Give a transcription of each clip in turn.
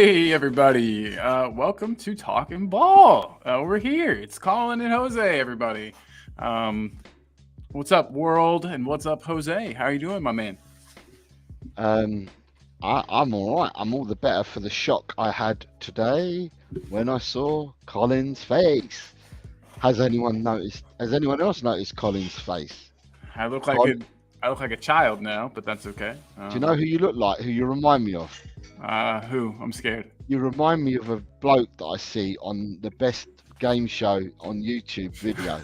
Hey everybody, welcome to Talking Ball. We're here. It's Colin and Jose, everybody. What's up, world, and what's up, Jose? How are you doing, my man? I'm all right. I'm all the better for the shock I had today when I saw Colin's face. Has anyone noticed? Has anyone else noticed Colin's face? I look like Col- a, I look like a child now, but that's okay. Do you know who you look like? Who you remind me of? Who? I'm scared. You remind me of a bloke that I see on the best game show on YouTube video.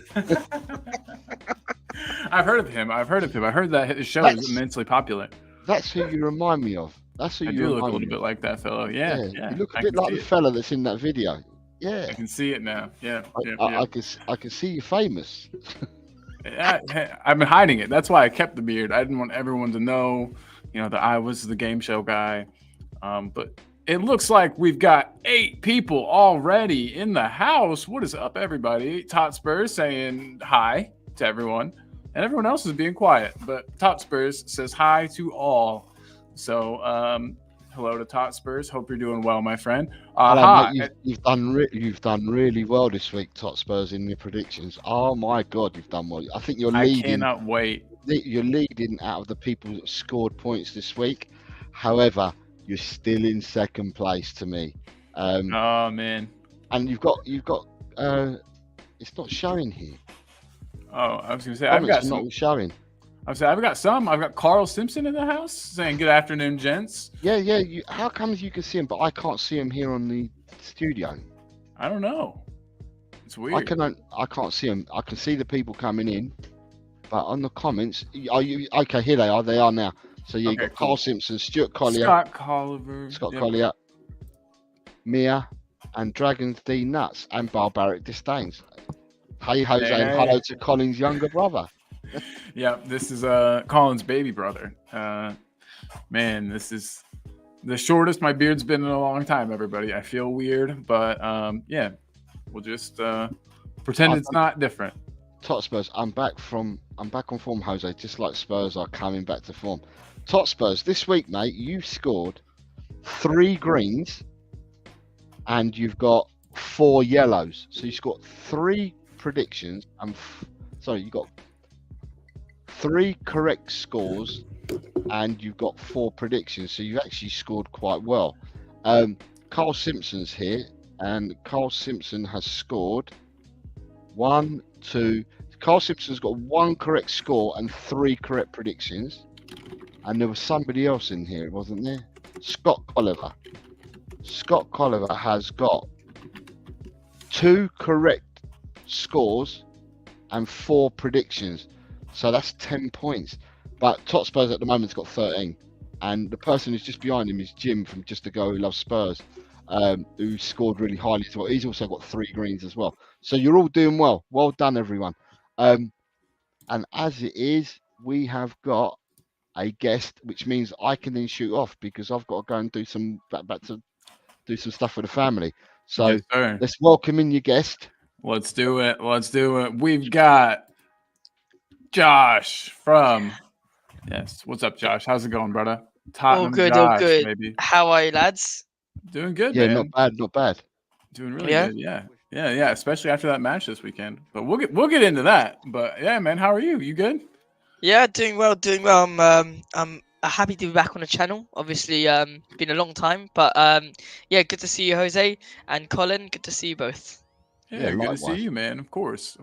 I've heard of him. I heard that his show is That's immensely popular. that's who you remind me of. That's who I you do look a remind little me bit of. like that fellow. Yeah, Yeah, yeah. you look a I bit can like see the it. fella that's in that video. I Yeah, can see it now. Yeah, I, yeah, I, yeah. I can see you famous. I've been hiding it. That's why I kept the beard. I didn't want everyone to know, that I was the game show guy. But it looks like we've got 8 people already in the house. What is up, everybody? Tot Spurs saying hi to everyone, and everyone else is being quiet. But Tot Spurs says hi to all. So, hello to Tot Spurs. Hope you're doing well, my friend. Hello, Hi. mate. You've done really well this week, Tot Spurs, in your predictions. Oh my God, you've done well. I think you're I leading. cannot wait. You're leading out of the people that scored points this week. However, you're still in second place to me. Oh man. And you've got. It's not showing here. Oh, I was gonna say I've Comments got are some. not showing. I've got some. I've got Carl Simpson in the house saying good afternoon, gents. Yeah. How comes you can see him, but I can't see him here on the studio? I don't know. It's weird. I can't see him. I can see the people coming in. But on the comments, are you okay? Here they are. They are now. So you Okay, got cool. Carl Simpson, Stuart Collier, Scott Colliver, Scott yep. Collier, Mia, and Dragons D Nuts, and Barbaric Disdains. Hey Jose, and Hey. hello to Colin's younger brother. Yeah, this is Colin's baby brother. Man, this is the shortest my beard's been in a long time. Everybody, I feel weird, but yeah, we'll just pretend it's not different. Tot Spurs, I'm back on form, Jose. Just like Spurs are coming back to form. Tot Spurs, this week, mate, you scored 3 greens, and you've got 4 yellows. So you scored 3 predictions, and you got 3 correct scores, and you've got 4 predictions. So you've actually scored quite well. Carl Simpson's here, and Carl Simpson has scored 1, 2. Carl Simpson's got 1 correct score and 3 correct predictions. And there was somebody else in here, wasn't there? Scott Colliver. Scott Colliver has got 2 correct scores and 4 predictions. So that's 10 points. But Tot Spurs at the moment's got 13. And the person who's just behind him is Jim from Just a Go Who Loves Spurs, who scored really highly as well. He's also got 3 greens as well. So you're all doing well. Well done, everyone. And as it is, we have got a guest, which means I can then shoot off because I've got to go and do some back to do some stuff with the family. So Yes, sir. let's welcome in your guest. Let's do it. Let's do it. We've got Josh from. Yes. What's up, Josh? How's it going, brother? Tottenham All good, Josh, all good. Maybe. How are you, lads? Doing good, Yeah, man. not bad. Doing really Yeah? good. Yeah. Especially after that match this weekend. But we'll get into that. But yeah, man, how are you? You good? Yeah, doing well. I'm happy to be back on the channel. Obviously, been a long time, but yeah, good to see you, Jose and Colin. Good to see you both. Yeah, good to likewise. see you, man. Of course.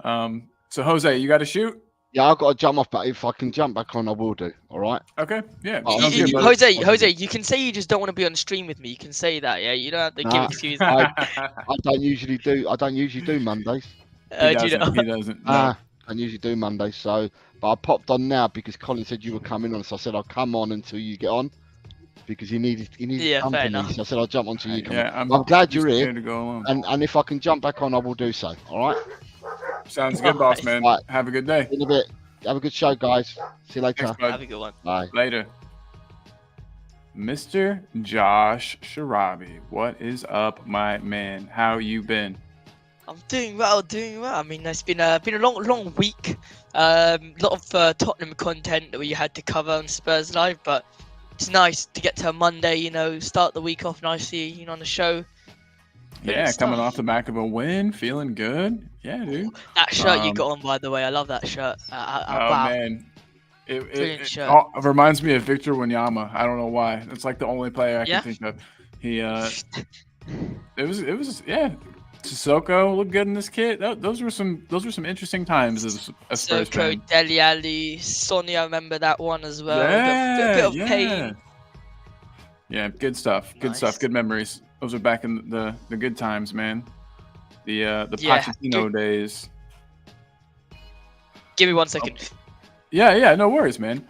So Jose, you got to shoot. Yeah, I've got to jump off, but if I can jump back on, I will do. All right. Okay. Yeah. Oh, sounds yeah, good, but- buddy. Jose, you can say you just don't want to be on stream with me. You can say that, yeah. You don't have to give Nah. excuses. I don't usually do Mondays. He Do you doesn't. know? He doesn't. No. I usually do Mondays. So, but I popped on now because Colin said you were coming on, so I said I'll come on until you get on because he needed Yeah, fair company. enough. So I said I'll jump on until you come Yeah, on. I'm glad you're here. To go along. And if I can jump back on, I will do so. All right. Sounds good, boss man. Right. Have a good day. In a bit. Have a good show, guys. See you later. Thanks, bud. Have a good one. Bye. Later. Mr. Josh Sharabi, what is up, my man? How you been? I'm doing well. I mean, it's been a long week. Lot of Tottenham content that we had to cover on Spurs Live, but it's nice to get to a Monday, start the week off nicely, on the show. Yeah, Brilliant coming stuff. off the back of a win, feeling good. Yeah, dude. That shirt you Um, got on, by the way, I love that shirt. Oh Wow, man, it, it, brilliant it shirt. all reminds me of Victor Wanyama. I don't know why. It's like the only player I can Yeah. think of. He it was yeah. Sissoko looked good in this kit. Those were some interesting times as a Spurs Soko, fan. Dele Alli, Sonny, I remember that one as well. Yeah, Bit of yeah, pain. yeah. Good stuff. Good stuff. Nice. Good memories. Those are back in the good times, man. The Yeah, Pochettino days. Give me 1 second. Yeah. No worries, man.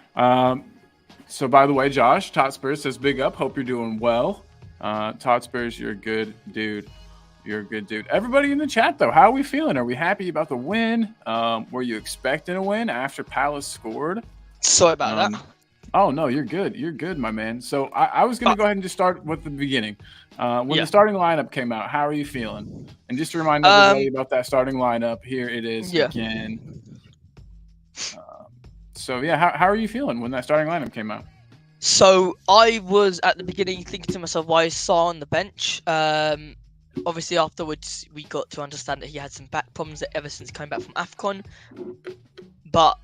So by the way, Josh, Tot Spurs says big up. Hope you're doing well. Tot Spurs, you're a good dude. You're a good dude. Everybody in the chat, though, how are we feeling? Are we happy about the win? Were you expecting a win after Palace scored? Sorry about that. Oh, no, you're good. You're good, my man. So I was going to go ahead and just start with the beginning. When Yeah. the starting lineup came out, how are you feeling? And just to remind everybody about that starting lineup, here it is again. So, yeah, how are you feeling when that starting lineup came out? So I was at the beginning thinking to myself, why is Saar on the bench? Obviously afterwards we got to understand that he had some back problems ever since coming back from AFCON. But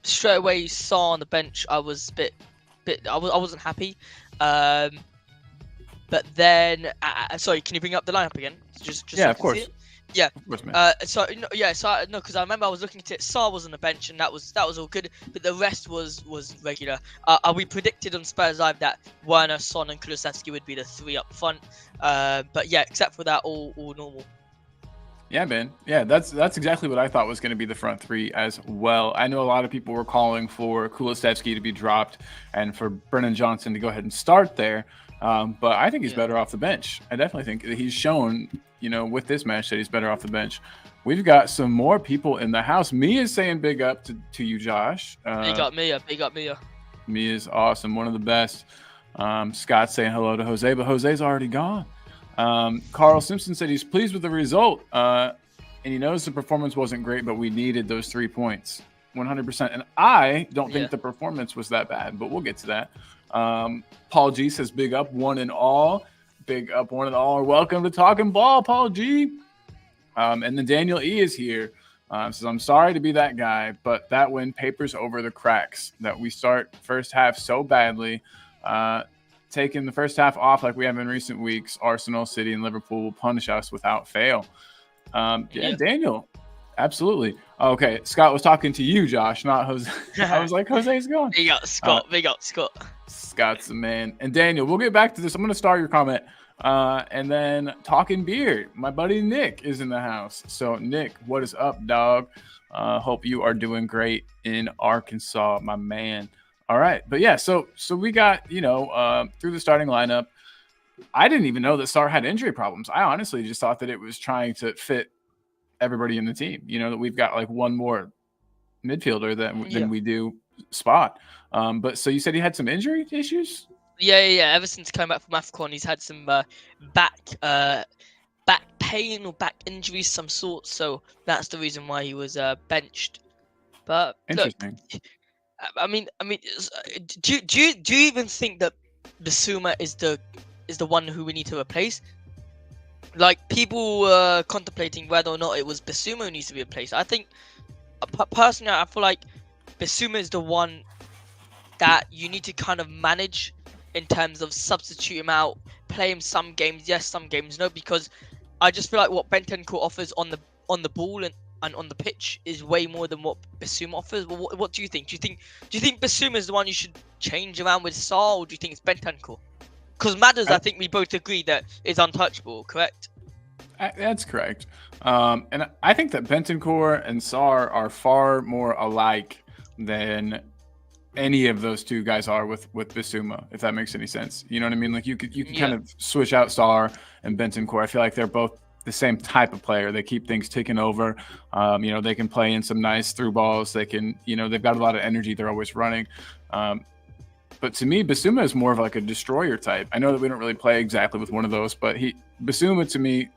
straight away Saar on the bench, I was I wasn't happy. But then, sorry, can you bring up the lineup again? Just Yeah, so I of can course. see it? Yeah. Of course, man. Because I remember I was looking at it. Saar was on the bench, and that was all good. But the rest was regular. We predicted on Spurs Live that Werner, Son, and Kulusevski would be the three up front. But yeah, except for that, all normal. Yeah, man. Yeah, that's exactly what I thought was going to be the front three as well. I know a lot of people were calling for Kulusevski to be dropped and for Brennan Johnson to go ahead and start there. But I think he's better off the bench. I definitely think that he's shown, with this match that he's better off the bench. We've got some more people in the house. Mia's saying big up to you, Josh. Big up Mia. Big up Mia. Mia's awesome. One of the best. Scott's saying hello to Jose, but Jose's already gone. Carl Simpson said he's pleased with the result. And he knows the performance wasn't great, but we needed those 3 points. 100%. And I don't think the performance was that bad, but we'll get to that. Paul G says big up one and all. Big up one and all. Welcome to Talking Ball, Paul G. And then Daniel E is here. Says, I'm sorry to be that guy, but that win papers over the cracks that we start first half so badly. Taking the first half off like we have in recent weeks, Arsenal, City, and Liverpool will punish us without fail. Daniel. Absolutely. Okay, Scott was talking to you, Josh, not Jose. I was like, Jose's gone. Big up Scott. Big up Scott. Scott's the man. And Daniel, we'll get back to this. I'm going to start your comment. And then Talking Beer, my buddy Nick is in the house. So, Nick, what is up, dog? Hope you are doing great in Arkansas, my man. All right. But, yeah, so we got, through the starting lineup. I didn't even know that Saar had injury problems. I honestly just thought that it was trying to fit everybody in the team, that we've got like one more midfielder than we do spot. But so you said he had some injury issues? Yeah. Ever since coming back from AFCON, he's had some back pain or back injuries, some sort. So that's the reason why he was benched. But interesting. Look, I mean, do you even think that Bissouma is the one who we need to replace? Like, people were contemplating whether or not it was Bissouma who needs to be replaced. I think, personally, I feel like Bissouma is the one that you need to kind of manage in terms of substitute him out, play him some games, yes, some games no, because I just feel like what Bentancur offers on the ball and on the pitch is way more than what Bissouma offers. What do you think? Do you think Bissouma is the one you should change around with Saar, or do you think it's Bentancur? Because Madders, I think we both agree that is untouchable, correct? That's correct. And I think that Bentancur and Saar are far more alike than any of those two guys are with Bissouma, if that makes any sense. You know what I mean? Like you can kind of switch out Saar and Bentancur. I feel like they're both the same type of player. They keep things ticking over. They can play in some nice through balls. They can, they've got a lot of energy. They're always running. But to me, Bissouma is more of like a destroyer type. I know that we don't really play exactly with one of those, but Bissouma to me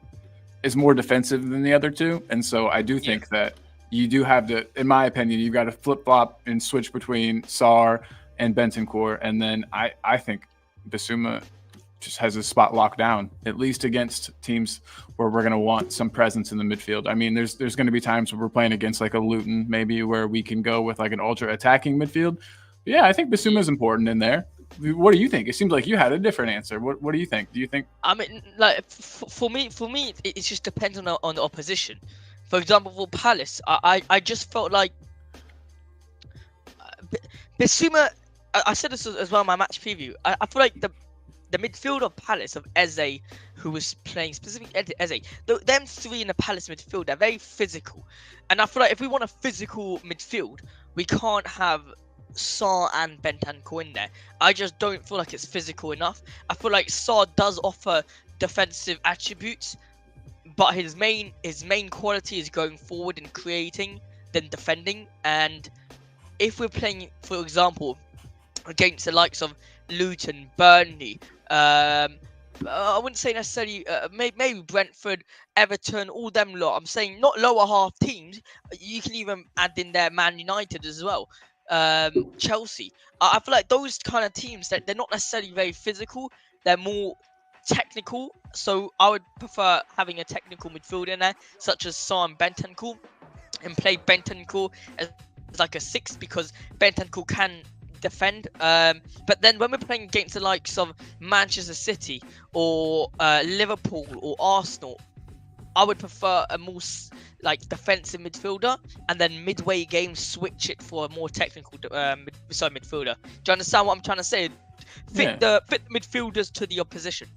is more defensive than the other two. And so I do think that you do have to, in my opinion, you've got to flip-flop and switch between Saar and Bentancur, and then I think Bissouma just has a spot locked down, at least against teams where we're going to want some presence in the midfield. I mean, there's going to be times where we're playing against like a Luton, maybe where we can go with like an ultra attacking midfield. But yeah, I think Bissouma is important in there. What do you think? It seems like you had a different answer. What do you think? Do you think? I mean, like for me, it just depends on the opposition. For example, for Palace, I just felt like Bissouma. I said this as well in my match preview. I feel like the midfield of Palace of Eze, who was playing specifically Eze, them three in the Palace midfield, they're very physical. And I feel like if we want a physical midfield, we can't have Sarr and Bentancur in there. I just don't feel like it's physical enough. I feel like Sarr does offer defensive attributes, but his main quality is going forward and creating than defending. And if we're playing, for example, against the likes of Luton, Burnley, I wouldn't say necessarily maybe Brentford, Everton, all them lot. I'm saying not lower half teams. You can even add in there Man United as well, Chelsea. I feel like those kind of teams that they're not necessarily very physical. They're more technical. So I would prefer having a technical midfield in there, such as Sarr and Bentancur, and play Bentancur as like a 6 because Bentancur can defend, but then when we're playing against the likes of Manchester City or Liverpool or Arsenal, I would prefer a more like defensive midfielder, and then midway game switch it for a more technical midfielder. Do you understand what I'm trying to say? Fit the midfielders to the opposition.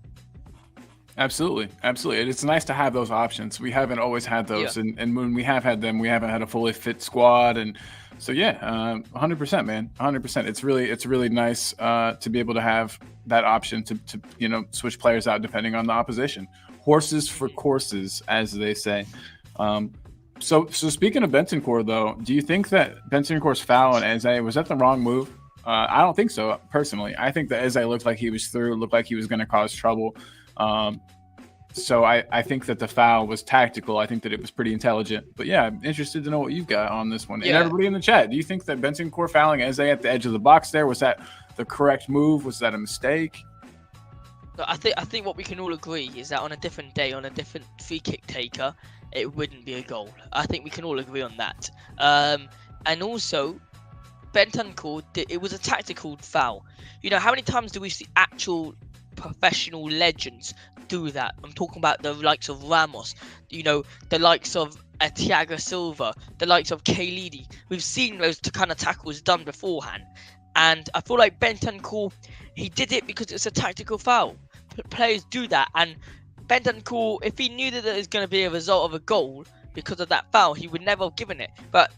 Absolutely. It's nice to have those options. We haven't always had those, and when we have had them, we haven't had a fully fit squad. And so 100%, man, 100%. It's really nice to be able to have that option to switch players out depending on the opposition. Horses for courses, as they say. So speaking of Bentancur, though, do you think that Bentancur's foul on Eze, was that the wrong move? I don't think so, personally. I think that Eze looked like he was through, looked like he was going to cause trouble. So I think that the foul was tactical. I think that it was pretty intelligent. But yeah, I'm interested to know what you've got on this one. And everybody in the chat, do you think that Bentancur fouling Eze at the edge of the box there, was that the correct move? Was that a mistake? I think what we can all agree is that on a different day, on a different free kick taker, it wouldn't be a goal. I think we can all agree on that. And also, Bentancur, it was a tactical foul. You know, how many times do we see actual professional legends do that? I'm talking about the likes of Ramos, the likes of Thiago Silva, the likes of Kalidi. We've seen those kind of tackles done beforehand, and I feel like Bentancur, he did it because it's a tactical foul. Players do that, and Bentancur, if he knew that it was going to be a result of a goal because of that foul, he would never have given it. But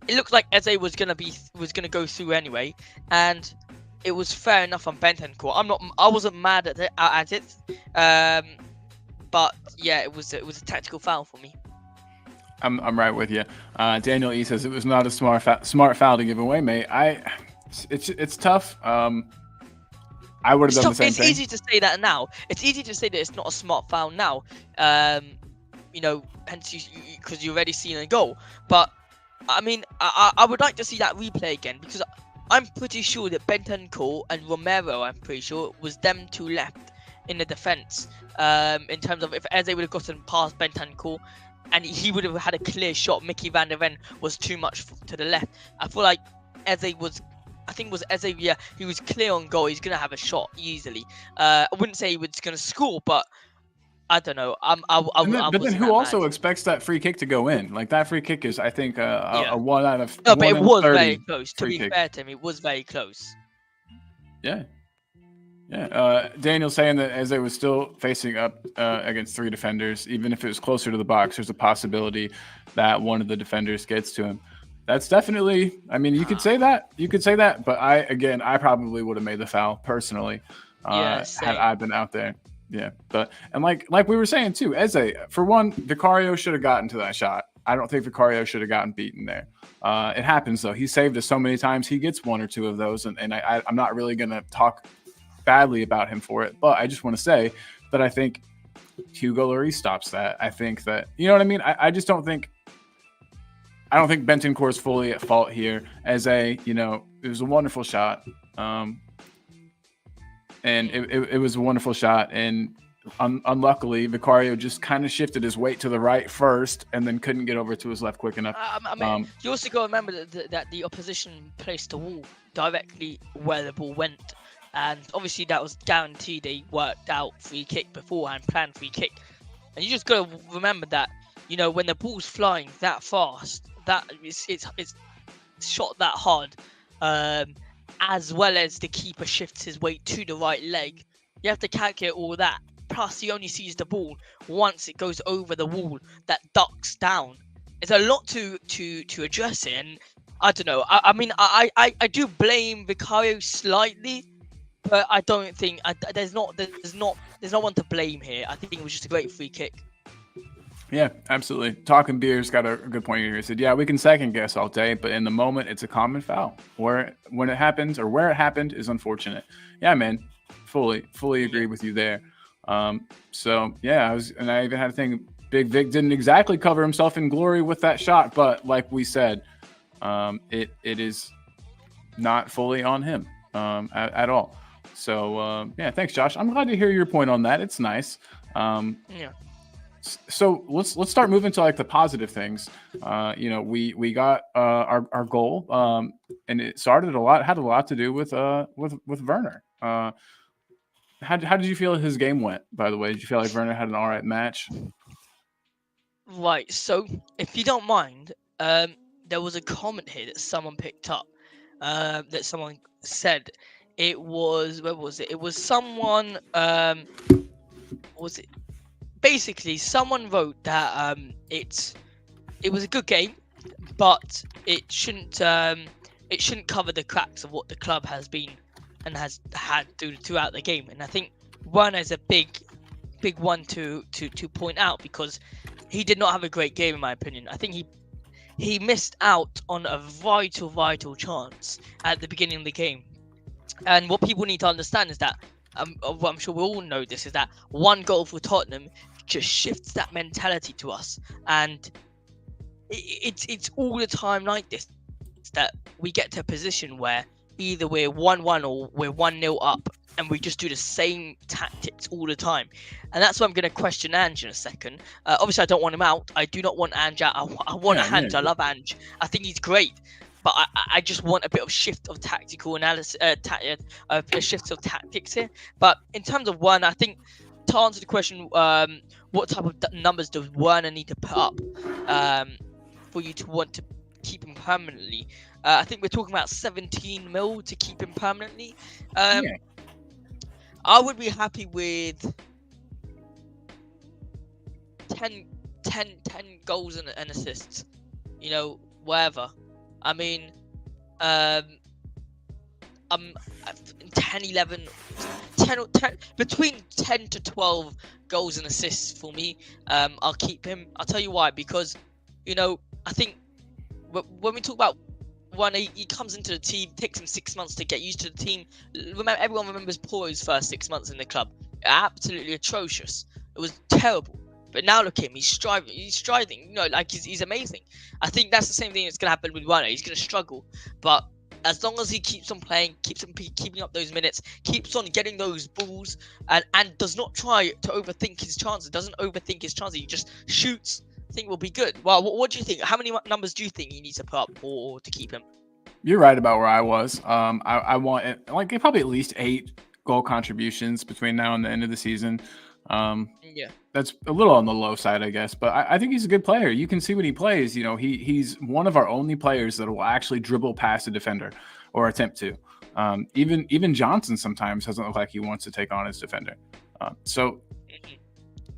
it looked like Eze was going to go through anyway, and it was fair enough on Bentancur. I wasn't mad at it. But yeah, it was a tactical foul for me. I'm right with you. Daniel E says it was not a smart foul to give away, mate. It's tough. I would have done the same thing. It's easy to say that now. It's easy to say that it's not a smart foul now. Hence because you've already seen a goal. But I mean, I would like to see that replay again, because I'm pretty sure that Bentancur and Romero, I'm pretty sure, was them two left in the defence. In terms of if Eze would have gotten past Bentancur and he would have had a clear shot, Mickey van der Ven was too much to the left. I feel like he was clear on goal. He's going to have a shot easily. I wouldn't say he was going to score, but I don't know. But then who also expects that free kick to go in? Like, that free kick is, I think, a 1 out of no, but it was very close. To be fair to him, it was very close. Yeah. Daniel's saying that Eze was still facing up against 3 defenders. Even if it was closer to the box, there's a possibility that one of the defenders gets to him. That's definitely, I mean, you could say that. But I probably would have made the foul personally had I been out there. Yeah, and like we were saying too, Eze, for one, Vicario should have gotten to that shot. I don't think Vicario should have gotten beaten there. It happens though. He saved us so many times. He gets 1 or 2 of those, and I'm not really gonna talk badly about him for it. But I just want to say that I think Hugo Lloris stops that. I think that, you know what I mean. I don't think Bentancur is fully at fault here. Eze, was a wonderful shot. And it was a wonderful shot. And unluckily, Vicario just kind of shifted his weight to the right first, and then couldn't get over to his left quick enough. I mean, you also got to remember that the opposition placed a wall directly where the ball went, and obviously that was guaranteed a worked out free kick beforehand, planned free kick. And you just got to remember that, you know, when the ball's flying that fast, that it's shot that hard, as well as the keeper shifts his weight to the right leg. You have to calculate all that. Plus, he only sees the ball once it goes over the wall that ducks down. It's a lot to address it, and I don't know. I mean, I do blame Vicario slightly, but I don't think there's no one to blame here. I think it was just a great free kick. Yeah, absolutely. Talking Beer's got a good point here. He said, yeah, we can second guess all day, but in the moment, it's a common foul. When it happens or where it happened is unfortunate. Yeah, man, fully agree with you there. So yeah, I even had a thing. Big Vic didn't exactly cover himself in glory with that shot, but like we said, it is not fully on him at all. So yeah, thanks, Josh. I'm glad to hear your point on that. It's nice. Yeah. So let's start moving to like the positive things. You know, we got our goal, and it had a lot to do with Werner. How did you feel his game went? By the way, did you feel like Werner had an all right match? Right. So, if you don't mind, there was a comment here that someone picked up. That someone said it was, where was it? It was someone. Was it? Basically, someone wrote that it was a good game, but it shouldn't cover the cracks of what the club has been and has had throughout the game. And I think Werner is a big one to point out, because he did not have a great game in my opinion. I think he missed out on a vital chance at the beginning of the game. And what people need to understand is that, what I'm sure we all know this, is that one goal for Tottenham just shifts that mentality to us, and it's all the time like this, that we get to a position where either we're 1-1 or we're 1-0 up, and we just do the same tactics all the time. And that's why I'm going to question Ange in a second. Obviously, I don't want him out. I do not want Ange out. I want Ange. Yeah. I love Ange. I think he's great. But I just want a bit of shift of tactical analysis, a shift of tactics here. But in terms of Werner, I think, to answer the question, what type of numbers does Werner need to put up for you to want to keep him permanently? I think we're talking about 17 mil to keep him permanently. Yeah. I would be happy with 10 goals and assists. You know, wherever. I mean, 10, 11, 10, between 10 to 12 goals and assists for me. I'll keep him. I'll tell you why. Because, you know, I think when we talk about Werner, he comes into the team, takes him 6 months to get used to the team. Remember, everyone remembers Poro's first 6 months in the club. Absolutely atrocious. It was terrible. But now look at him, he's striding, you know, like he's amazing. I think that's the same thing that's going to happen with Werner. He's going to struggle. But as long as he keeps on playing, keeping up those minutes, keeps on getting those balls, and does not try to overthink his chances, he just shoots, I think we'll be good. Well, what do you think? How many numbers do you think he needs to put up or to keep him? You're right about where I was. I want like probably at least 8 goal contributions between now and the end of the season. Yeah, that's a little on the low side, I guess, but I think he's a good player. You can see when he plays, you know, he's one of our only players that will actually dribble past a defender or attempt to. Even Johnson sometimes doesn't look like he wants to take on his defender. So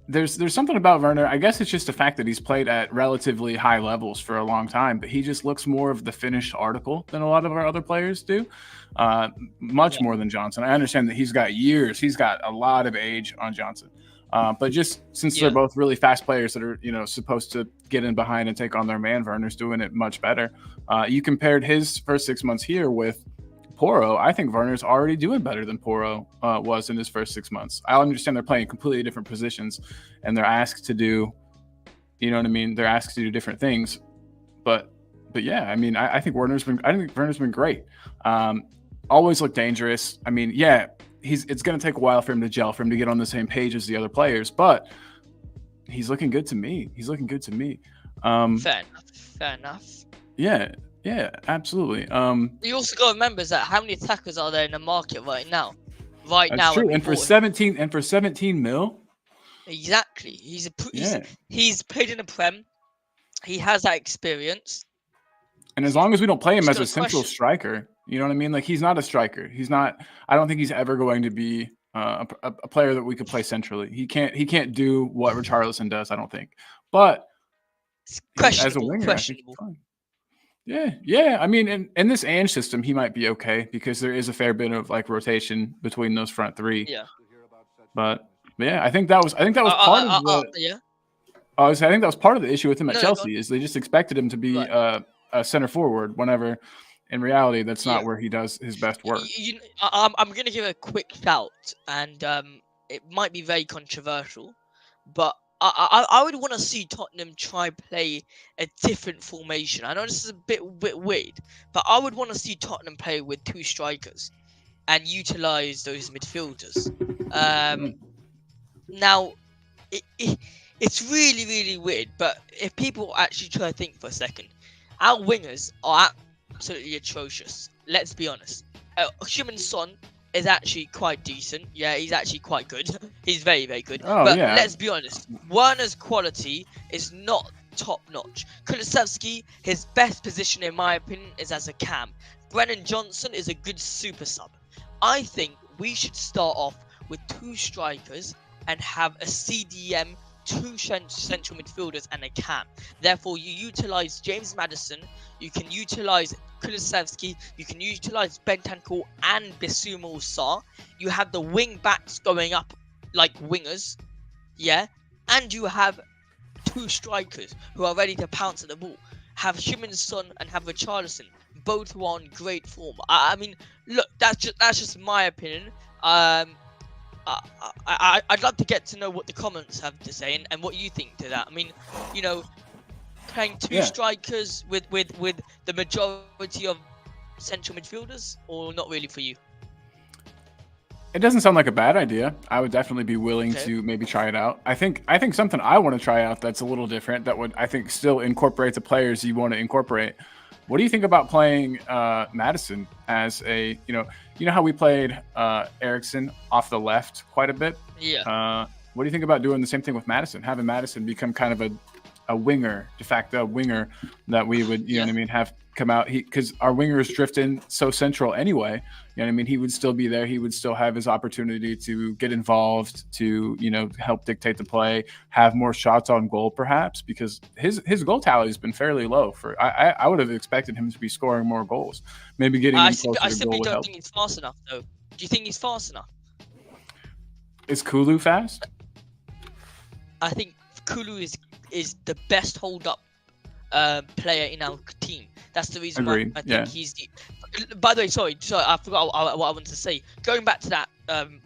there's something about Werner. I guess it's just the fact that he's played at relatively high levels for a long time, but he just looks more of the finished article than a lot of our other players do. Much more than Johnson. I understand that he's got years. He's got a lot of age on Johnson. But just since they're both really fast players that are, you know, supposed to get in behind and take on their man, Werner's doing it much better. You compared his first 6 months here with Poro. I think Werner's already doing better than Poro was in his first 6 months. I understand they're playing completely different positions and they're asked to do, you know what I mean? They're asked to do different things. But yeah, I mean, I think Werner's been great. Always looked dangerous. I mean, yeah, it's going to take a while for him to gel, for him to get on the same page as the other players, but he's looking good to me. He's looking good to me. Fair enough. Fair enough. Yeah, yeah, absolutely. You also got to remember is that how many attackers are there in the market right now? That's true. And for 17 mil, exactly. He's played in the Prem. He has that experience. And as long as we don't play him Just as got a a central question. striker, you know what I mean? Like, he's not a striker. He's not. I don't think he's ever going to be a player that we could play centrally. He can't do what Richarlison does. I don't think. But It's as a questionable. winger, I think he's fine. Yeah, yeah. I mean, in this Ange system, he might be okay because there is a fair bit of like rotation between those front three. Yeah. But yeah, I think that was part of the. Yeah. I think that was part of the issue with him at No, Chelsea is they just expected him to be Right. a center forward whenever in reality that's not Yeah. where he does his best work. I'm gonna give a quick shout, and it might be very controversial, but I would want to see Tottenham try play a different formation. I know this is a bit weird, but I would want to see Tottenham play with 2 strikers and utilize those midfielders. Now, it's really weird, but if people actually try to think for a second, our wingers are absolutely atrocious. Let's be honest. Heung-min Son is actually quite decent. Yeah, he's actually quite good. He's very good. Oh, but yeah. let's be honest. Werner's quality is not top notch. Kulusevski, his best position in my opinion is as a cam. Brennan Johnson is a good super sub. I think we should start off with 2 strikers and have a CDM, 2 central midfielders and a cam. Therefore, you utilize James Maddison, you can utilize Kulusevski, you can utilize Bentancur and Bissouma Sarr. You have the wing backs going up like wingers, yeah, and you have 2 strikers who are ready to pounce at the ball. Have Heung-min Son and have Richarlison, both who are on great form. I mean, look, that's just my opinion. I'd love to get to know what the comments have to say and what you think to that. I mean, you know, playing 2 strikers with the majority of central midfielders, or not really for you? It doesn't sound like a bad idea. I would definitely be willing to maybe try it out. I think something I want to try out that's a little different that would I think still incorporate the players you want to incorporate. What do you think about playing Maddison as a you know how we played Eriksen off the left quite a bit? Yeah. What do you think about doing the same thing with Maddison? Having Maddison become kind of a winger, de facto winger that we would you know what I mean have come out because our wingers drift in so central anyway. You know what I mean? He would still be there. He would still have his opportunity to get involved, to help dictate the play, have more shots on goal, perhaps, because his goal tally has been fairly low. I would have expected him to be scoring more goals. Maybe getting him closer I to simply goal would don't help. think he's fast enough, though. Do you think he's fast enough? Is Kulu fast? I think Kulu is the best hold up player in our team. That's the reason why I think he's the. By the way, sorry, I forgot what I wanted to say. Going back to that,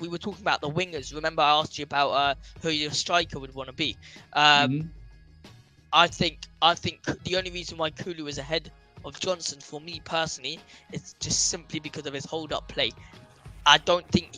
we were talking about the wingers. Remember, I asked you about who your striker would want to be. I think the only reason why Kulu is ahead of Johnson for me personally is just simply because of his hold up play. I don't think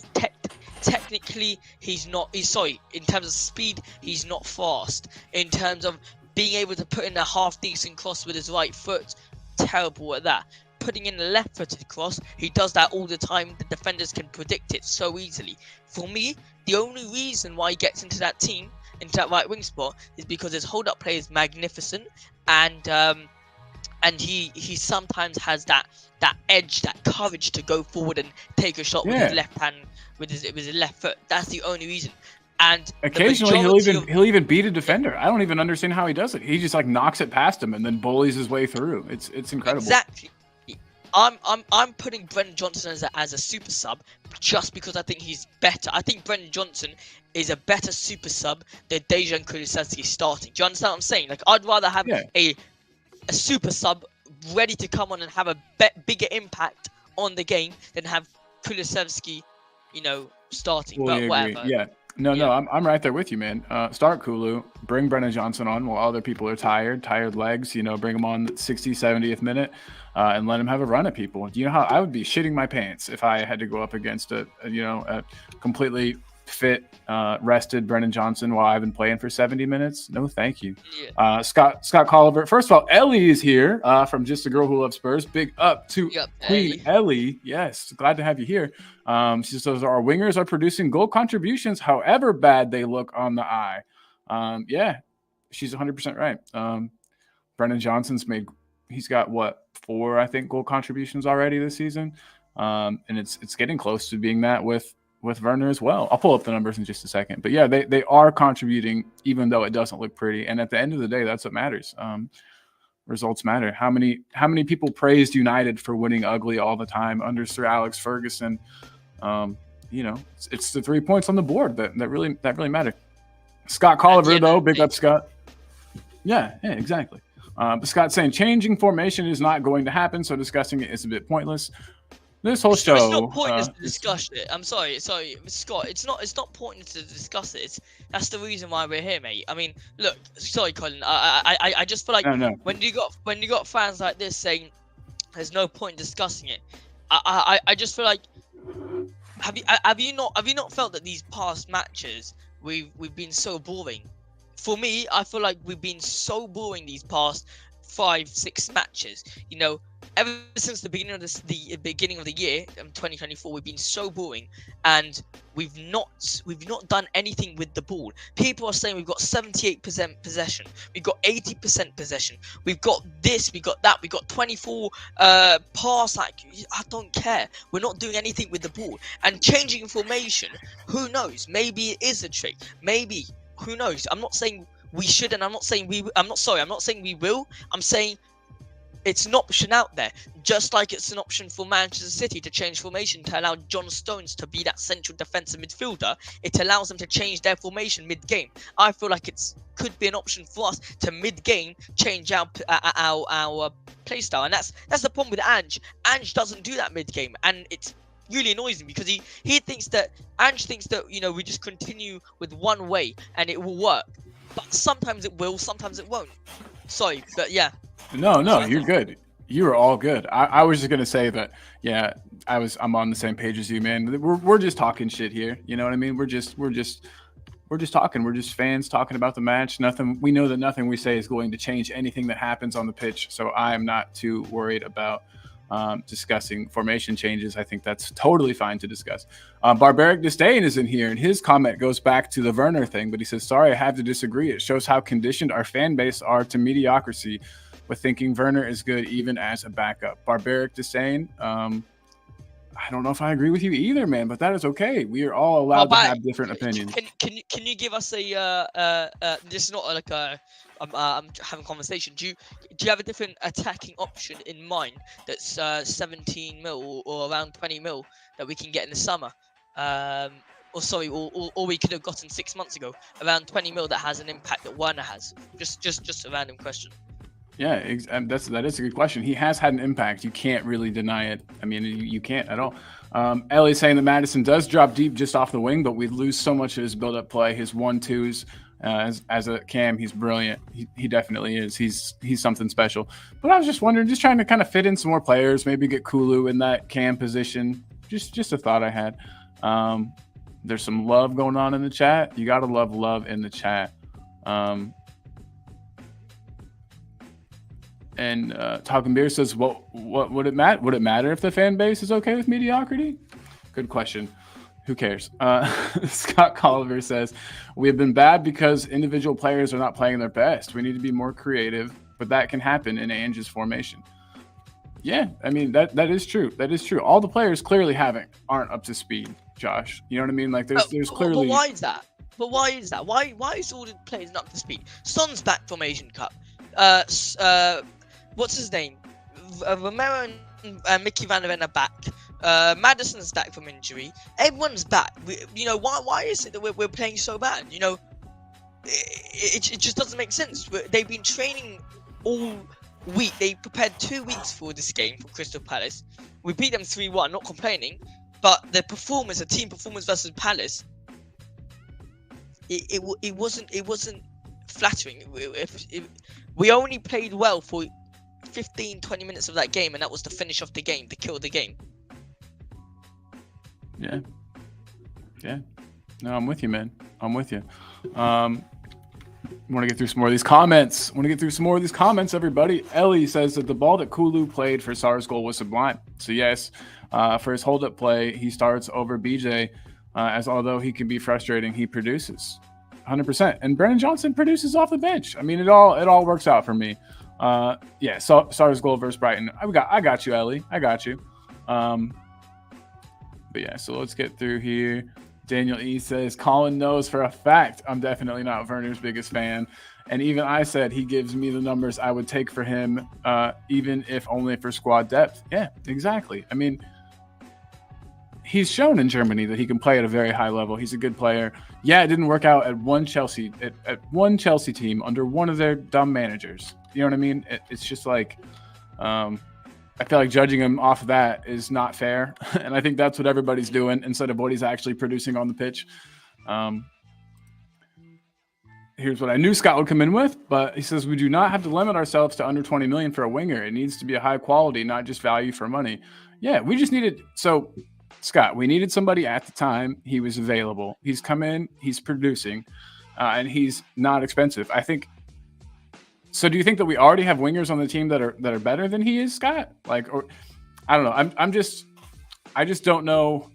technically he's not. In terms of speed, he's not fast. In terms of being able to put in a half decent cross with his right foot, terrible at that. Putting in a left-footed cross, he does that all the time. The defenders can predict it so easily. For me, the only reason why he gets into that team, into that right wing spot, is because his hold-up play is magnificent, and he sometimes has that edge, that courage to go forward and take a shot with his left hand, with his left foot. That's the only reason. And occasionally he'll even beat a defender. I don't even understand how he does it. He just like knocks it past him and then bullies his way through. It's incredible. Exactly. I'm putting Brennan Johnson as a super sub just because I think he's better. I think Brennan Johnson is a better super sub than Dejan Kulusevski starting. Do you understand what I'm saying? Like, I'd rather have a super sub ready to come on and have a bigger impact on the game than have Kulusevski, starting. Fully but agree. whatever. Yeah, No, Yeah. I'm right there with you, man. Start Kulu, bring Brennan Johnson on while other people are tired legs. Bring him on the 60th, 70th minute, and let him have a run at people. Do you know how I would be shitting my pants if I had to go up against a completely fit, rested Brennan Johnson while I've been playing for 70 minutes? No, thank you. Yeah. Scott Colliver. First of all, Ellie is here from Just a Girl Who Loves Spurs. Big up to Yep. Queen Ellie. Yes, glad to have you here. She says our wingers are producing goal contributions, however bad they look on the eye. Yeah, she's 100% right. Brennan Johnson's he's got what, 4, I think, goal contributions already this season, and it's getting close to being that with Werner as well. I'll pull up the numbers in just a second, but yeah, they are contributing even though it doesn't look pretty. And at the end of the day, that's what matters. Results matter. How many people praised United for winning ugly all the time under Sir Alex Ferguson? It's the 3 points on the board that really matter. Scott Colliver, though, big up Scott. Yeah, exactly. But Scott's saying changing formation is not going to happen, so discussing it is a bit pointless. This whole show. It's not pointless to discuss it. I'm sorry, Scott. It's not pointless to discuss it. That's the reason why we're here, mate. I mean, look, sorry, Colin. I just feel like no. when you got fans like this saying there's no point in discussing it, I just feel like have you not felt that these past matches we've been so boring? For me, I feel like we've been so boring these past 5-6 matches. Ever since the beginning of the year, 2024, we've been so boring, and we've not done anything with the ball. People are saying we've got 78% possession, we've got 80% possession, we've got this, we got that, we got 24 pass accuracy. I don't care. We're not doing anything with the ball. And changing formation, who knows? Maybe it is a trick. Maybe, who knows? I'm not saying we should, and I'm not saying we will. I'm saying it's an option out there, just like it's an option for Manchester City to change formation to allow John Stones to be that central defensive midfielder. It allows them to change their formation mid-game. I feel like it could be an option for us to mid-game change our play style, and that's the problem with Ange. Ange doesn't do that mid-game, and it's really annoys me because he thinks that Ange thinks that we just continue with one way and it will work, but sometimes it will, sometimes it won't. Sorry, but yeah. No, you're good. You were all good. I was just gonna say that. Yeah, I'm on the same page as you, man. We're just talking shit here. You know what I mean? We're just talking. We're just fans talking about the match. We know that nothing we say is going to change anything that happens on the pitch. So I am not too worried about discussing formation changes. I think that's totally fine to discuss. Barbaric Disdain is in here, and his comment goes back to the Werner thing, but he says, sorry, I have to disagree. It shows how conditioned our fan base are to mediocrity with thinking Werner is good even as a backup. Barbaric Disdain, I don't know if I agree with you either, man, but that is okay. We are all allowed to have different opinions. Can you give us this is not like I'm having a conversation. Do you have a different attacking option in mind that's 17 mil or around 20 mil that we can get in the summer? Or we could have gotten 6 months ago, around 20 mil that has an impact that Werner has. Just a random question. Yeah, that is a good question. He has had an impact. You can't really deny it. I mean, you can't at all. Ellie's saying that Madison does drop deep just off the wing, but we lose so much of his build-up play, his 1-2s. As a cam, he's brilliant. He definitely is. He's something special. But I was just wondering, just trying to kind of fit in some more players, maybe get Kulu in that cam position. Just a thought I had. There's some love going on in the chat. You gotta love in the chat. And Talking Beer says, what would it matter? Would it matter if the fan base is okay with mediocrity? Good question. Who cares? Scott Colliver says, we have been bad because individual players are not playing their best. We need to be more creative, but that can happen in Ange's formation. Yeah, I mean, that is true. That is true. All the players clearly aren't up to speed, Josh. You know what I mean? Like there's clearly. But why is that? Why is all the players not up to speed? Son's back formation cup. What's his name? Romero and Mickey Van der Ven are back. Madison's back from injury. Everyone's back. Why is it that we're playing so bad? It just doesn't make sense. They've been training all week. They prepared 2 weeks for this game for Crystal Palace. We beat them 3-1, not complaining. But the team performance versus Palace, it wasn't flattering. If we only played well for 15-20 minutes of that game, and that was to finish off the game, to kill the game. Yeah. No, I'm with you, man. I'm with you. Want to get through some more of these comments. Everybody. Ellie says that the ball that Kulu played for SAR's goal was sublime. So yes, for his hold-up play, he starts over BJ. As although he can be frustrating, he produces 100%. And Brennan Johnson produces off the bench. I mean, it all works out for me. Yeah. So SAR's goal versus Brighton. I got you, Ellie. I got you. But yeah. So let's get through here. Daniel E says, Colin knows for a fact I'm definitely not Werner's biggest fan. And even I said he gives me the numbers I would take for him, even if only for squad depth. Yeah, exactly. I mean, he's shown in Germany that he can play at a very high level. He's a good player. Yeah, it didn't work out at one Chelsea team under one of their dumb managers. You know what I mean? It's just like, I feel like judging him off of that is not fair. And I think that's what everybody's doing instead of what he's actually producing on the pitch. Here's what I knew Scott would come in with, but he says, we do not have to limit ourselves to under 20 million for a winger. It needs to be a high quality, not just value for money. Yeah, we just needed. So Scott, we needed somebody at the time. He was available. He's come in, he's producing, and he's not expensive. I think. So do you think that we already have wingers on the team that are better than he is, Scott? Like, or I don't know. I just don't know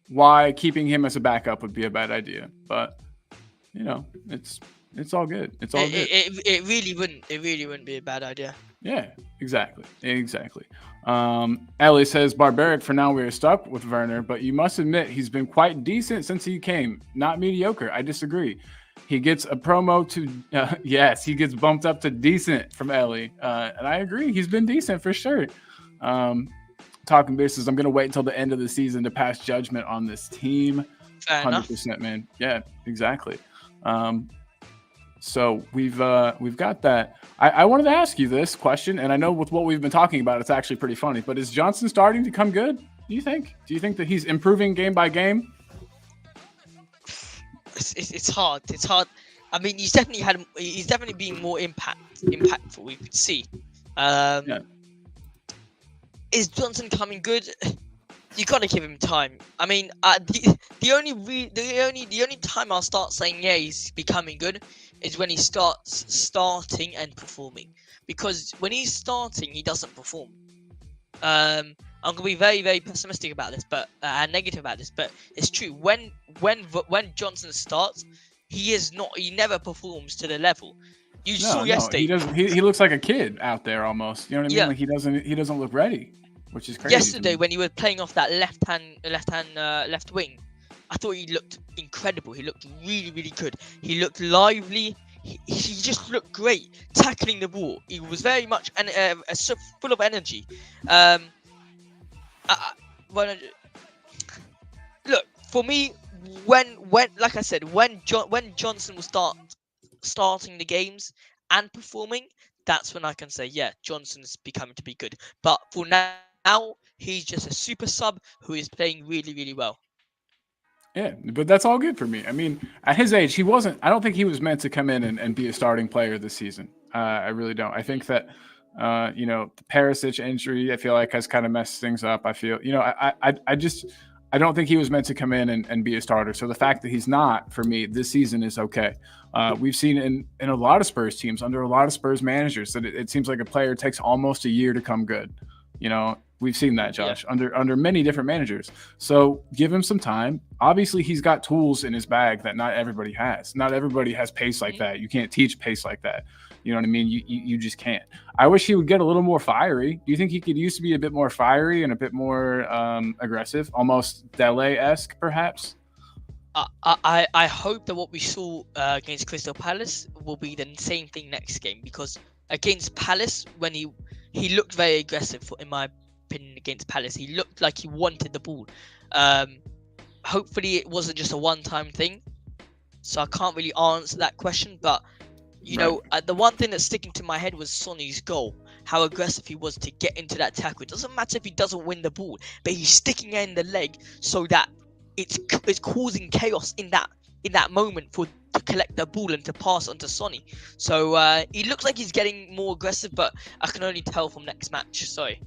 why keeping him as a backup would be a bad idea. But you know, it's all good. It's all good. It really wouldn't be a bad idea. Yeah, exactly. Ellie says, barbaric for now we are stuck with Werner, but you must admit he's been quite decent since he came. Not mediocre. I disagree. He gets a promo to, yes, he gets bumped up to decent from Ellie. And I agree. He's been decent for sure. Talking business, I'm going to wait until the end of the season to pass judgment on this team. Fair 100%, enough. man. Yeah, exactly. So we've got that. I wanted to ask you this question, and I know with what we've been talking about, it's actually pretty funny, but is Johnson starting to come good, do you think? Do you think that he's improving game by game? It's hard. It's hard. I mean, he's definitely been more impactful. We could see. Yeah. Is Johnson coming good? You gotta give him time. I mean, the only time I'll start saying yeah he's becoming good is when he starts starting and performing. Because when he's starting, he doesn't perform. I'm gonna be very, very pessimistic about this, but and negative about this. But it's true. When Johnson starts, he never performs to the level. You saw yesterday. He doesn't. He looks like a kid out there almost. You know what I mean? Yeah. Like he doesn't look ready, which is crazy. Yesterday, when he was playing off that left wing, I thought he looked incredible. He looked really, really good. He looked lively. He just looked great tackling the ball. He was very much full of energy. Look, for me, when like I said, when Johnson will starting the games and performing, that's when I can say, yeah, Johnson's becoming to be good. But for now, he's just a super sub who is playing really, really well. Yeah, but that's all good for me. I mean, at his age, I don't think he was meant to come in and be a starting player this season. I really don't. I think that, the Perisic injury, I feel like has kind of messed things up. I feel, I don't think he was meant to come in and be a starter. So the fact that he's not, for me, this season is okay. We've seen in a lot of Spurs teams, under a lot of Spurs managers, that it seems like a player takes almost a year to come good. You know, we've seen that, Josh, under many different managers. So give him some time. Obviously, he's got tools in his bag that not everybody has. Not everybody has pace like that. You can't teach pace like that. You know what I mean? You just can't. I wish he would get a little more fiery. Do you think he could used to be a bit more fiery and a bit more aggressive, almost Dele-esque, perhaps? I hope that what we saw against Crystal Palace will be the same thing next game, because against Palace, when he looked very aggressive, in my opinion, against Palace. He looked like he wanted the ball. Hopefully it wasn't just a one-time thing. So I can't really answer that question, but the one thing that's sticking to my head was Sonny's goal. How aggressive he was to get into that tackle. It doesn't matter if he doesn't win the ball, but he's sticking it in the leg so that it's causing chaos in in that moment to collect the ball and to pass on to Sonny. So he looks like he's getting more aggressive, but I can only tell from next match. Sorry.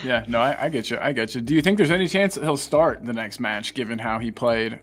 Yeah, no, I get you. I get you. Do you think there's any chance that he'll start the next match, given how he played?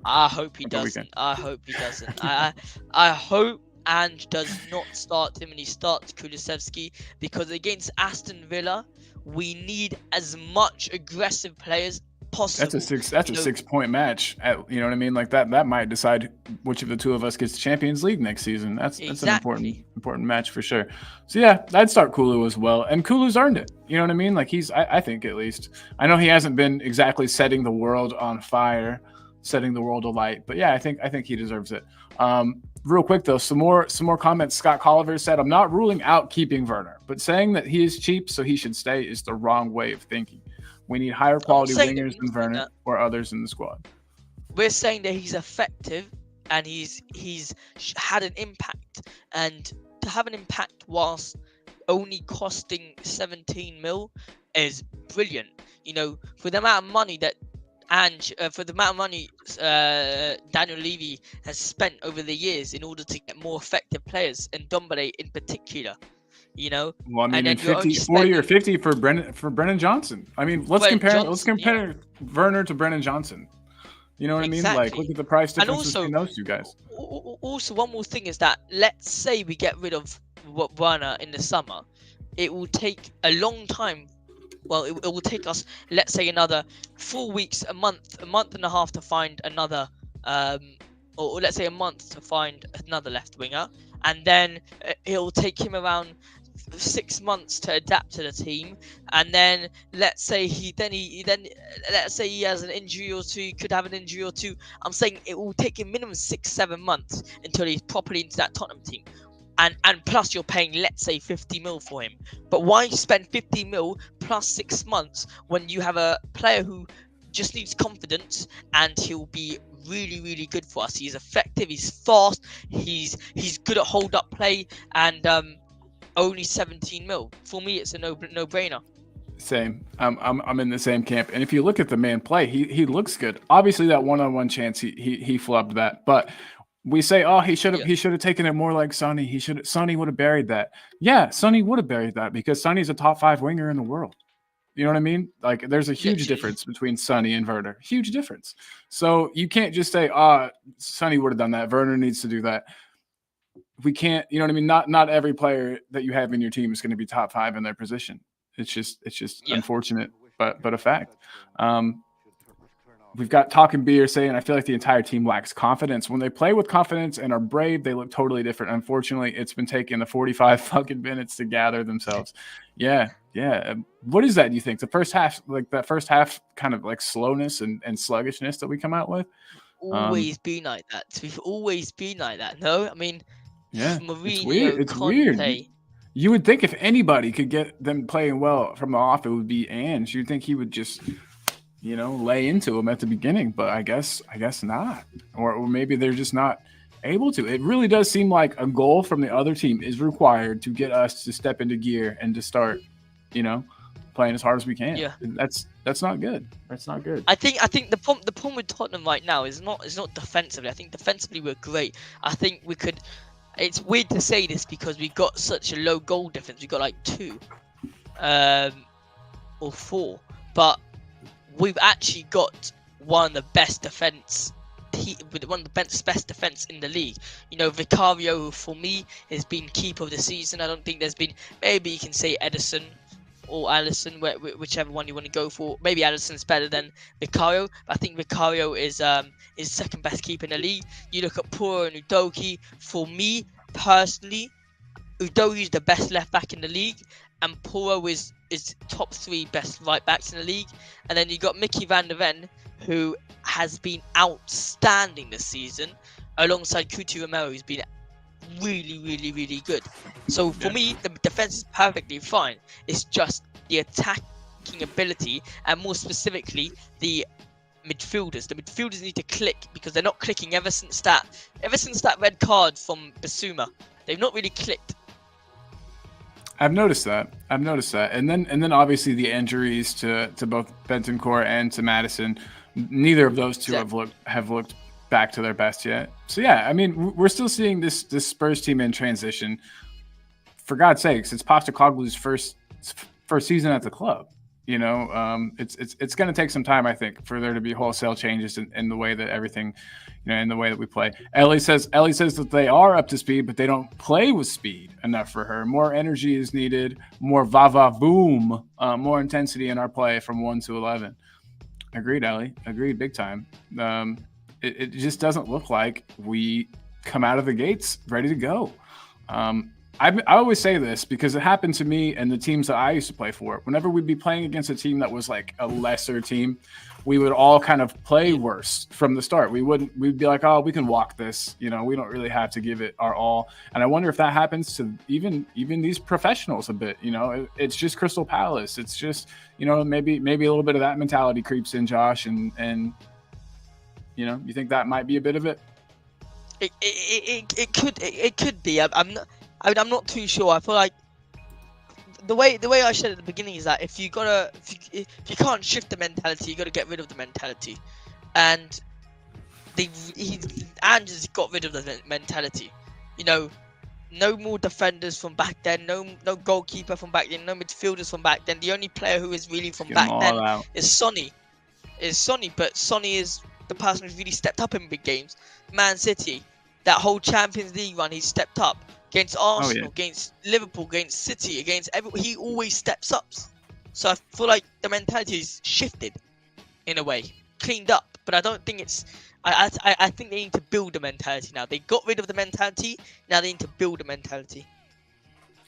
I hope he over the doesn't. weekend? I hope he doesn't. I hope Ange does not start him and he starts Kulusevski, because against Aston Villa, we need as much aggressive players possible. That's a 6-point match. You know what I mean? Like that might decide which of the two of us gets the Champions League next season. That's an important match for sure. So yeah, I'd start Kulu as well, and Kulu's earned it. You know what I mean? Like I think at least, I know he hasn't been exactly setting the world on fire, setting the world alight, but yeah, I think he deserves it. Real quick though, some more comments. Scott Colliver said, "I'm not ruling out keeping Werner, but saying that he is cheap so he should stay is the wrong way of thinking. We need higher quality wingers than Werner or others in the squad." We're saying that he's effective and he's had an impact, and to have an impact whilst only costing 17 mil is brilliant. You know, for the amount of money that Daniel Levy has spent over the years in order to get more effective players, and Ndombele in particular. You know, well, I mean, 40 or 50 for Brennan Johnson. I mean, let's compare Werner to Brennan Johnson. You know what I mean? Like, look at the price difference between those two guys. Also, one more thing is that, let's say we get rid of Werner in the summer, it will take a long time. Well, it will take us, let's say, another 4 weeks, a month and a half to find another, or let's say a month to find another left winger, and then it'll take him around 6 months to adapt to the team, and then let's say he has an injury or two, could have an injury or two. I'm saying it will take him minimum 6-7 months until he's properly into that Tottenham team. And plus you're paying, let's say, 50 mil for him. But why spend 50 mil plus 6 months when you have a player who just needs confidence, and he'll be really, really good for us. He's effective, he's fast, he's good at hold up play, and only 17 mil. For me, it's a no-brainer. Same. I'm in the same camp. And if you look at the man play, he looks good. Obviously, that one-on-one chance, he flubbed that. But we say, oh, he should have taken it more like Sonny. Sonny would have buried that. Yeah, Sonny would have buried that, because Sonny's a top 5 winger in the world. You know what I mean? Like, there's a huge difference between Sonny and Werner. Huge difference. So you can't just say, Sonny would have done that. Werner needs to do that. We can't, you know what I mean? Not every player that you have in your team is going to be top 5 in their position. It's just unfortunate, but a fact. We've got Talking Beer saying, I feel like the entire team lacks confidence. When they play with confidence and are brave, they look totally different. Unfortunately, it's been taking the 45 fucking minutes to gather themselves. Yeah. What is that, do you think? The first half, like that first half kind of like slowness and sluggishness that we come out with? Always been like that. We've always been like that. No? I mean, yeah, Mourinho, it's weird. You would think if anybody could get them playing well from the off, it would be Ange. You'd think he would just, lay into them at the beginning, but I guess not, or maybe they're just not able to. It really does seem like a goal from the other team is required to get us to step into gear and to start, playing as hard as we can. Yeah, that's not good. That's not good. I think the problem with Tottenham right now is not defensively. I think defensively we're great. I think we could. It's weird to say this because we got such a low goal difference. We got like 2, or 4, but we've actually got one of the best defense in the league. Vicario, who for me has been keeper of the season. I don't think there's been. Maybe you can say Edison or Allison, whichever one you want to go for. Maybe Allison's better than Vicario. But I think Vicario is second best keeper in the league. You look at Puro and Udoki. For me personally, Udoki's the best left back in the league, and Puro is top 3 best right backs in the league. And then you got Mickey van der Ven, who has been outstanding this season, alongside Couto Romero, who's been really, really, really good. So for me, the defense is perfectly fine. It's just the attacking ability, and more specifically, the midfielders. The midfielders need to click, because they're not clicking ever since that red card from Basuma. They've not really clicked. I've noticed that. And then obviously the injuries to both Bentancur and to Madison. Neither of those two have looked back to their best yet. So yeah, I mean, we're still seeing this Spurs team in transition. For God's sakes, it's Postecoglou's first season at the club. You know, it's going to take some time, I think, for there to be wholesale changes in the way that everything, you know, in the way that we play. Ellie says that they are up to speed, but they don't play with speed enough for her. More energy is needed, more va-va-boom, more intensity in our play from 1 to 11. Agreed, Ellie. Agreed, big time. It just doesn't look like we come out of the gates ready to go. I always say this because it happened to me and the teams that I used to play for. Whenever we'd be playing against a team that was like a lesser team, we would all kind of play worse from the start. We'd be like, oh, we can walk this. You know, we don't really have to give it our all. And I wonder if that happens to even these professionals a bit. You know, it's just Crystal Palace. It's just, you know, maybe a little bit of that mentality creeps in, Josh. And you know, you think that might be a bit of it? It could be. I'm not too sure. I feel like the way I said at the beginning is that if you can't shift the mentality, you got to get rid of the mentality, and Andrew's got rid of the mentality. You know, no more defenders from back then, no goalkeeper from back then, no midfielders from back then. The only player who is really from back then is Sonny. But Sonny is the person who's really stepped up in big games. Man City, that whole Champions League run, he stepped up. Against Arsenal, against Liverpool, against City, against everyone, he always steps up. So I feel like the mentality is shifted, in a way, cleaned up. But I don't think it's. I think they need to build a mentality now. They got rid of the mentality. Now they need to build a mentality.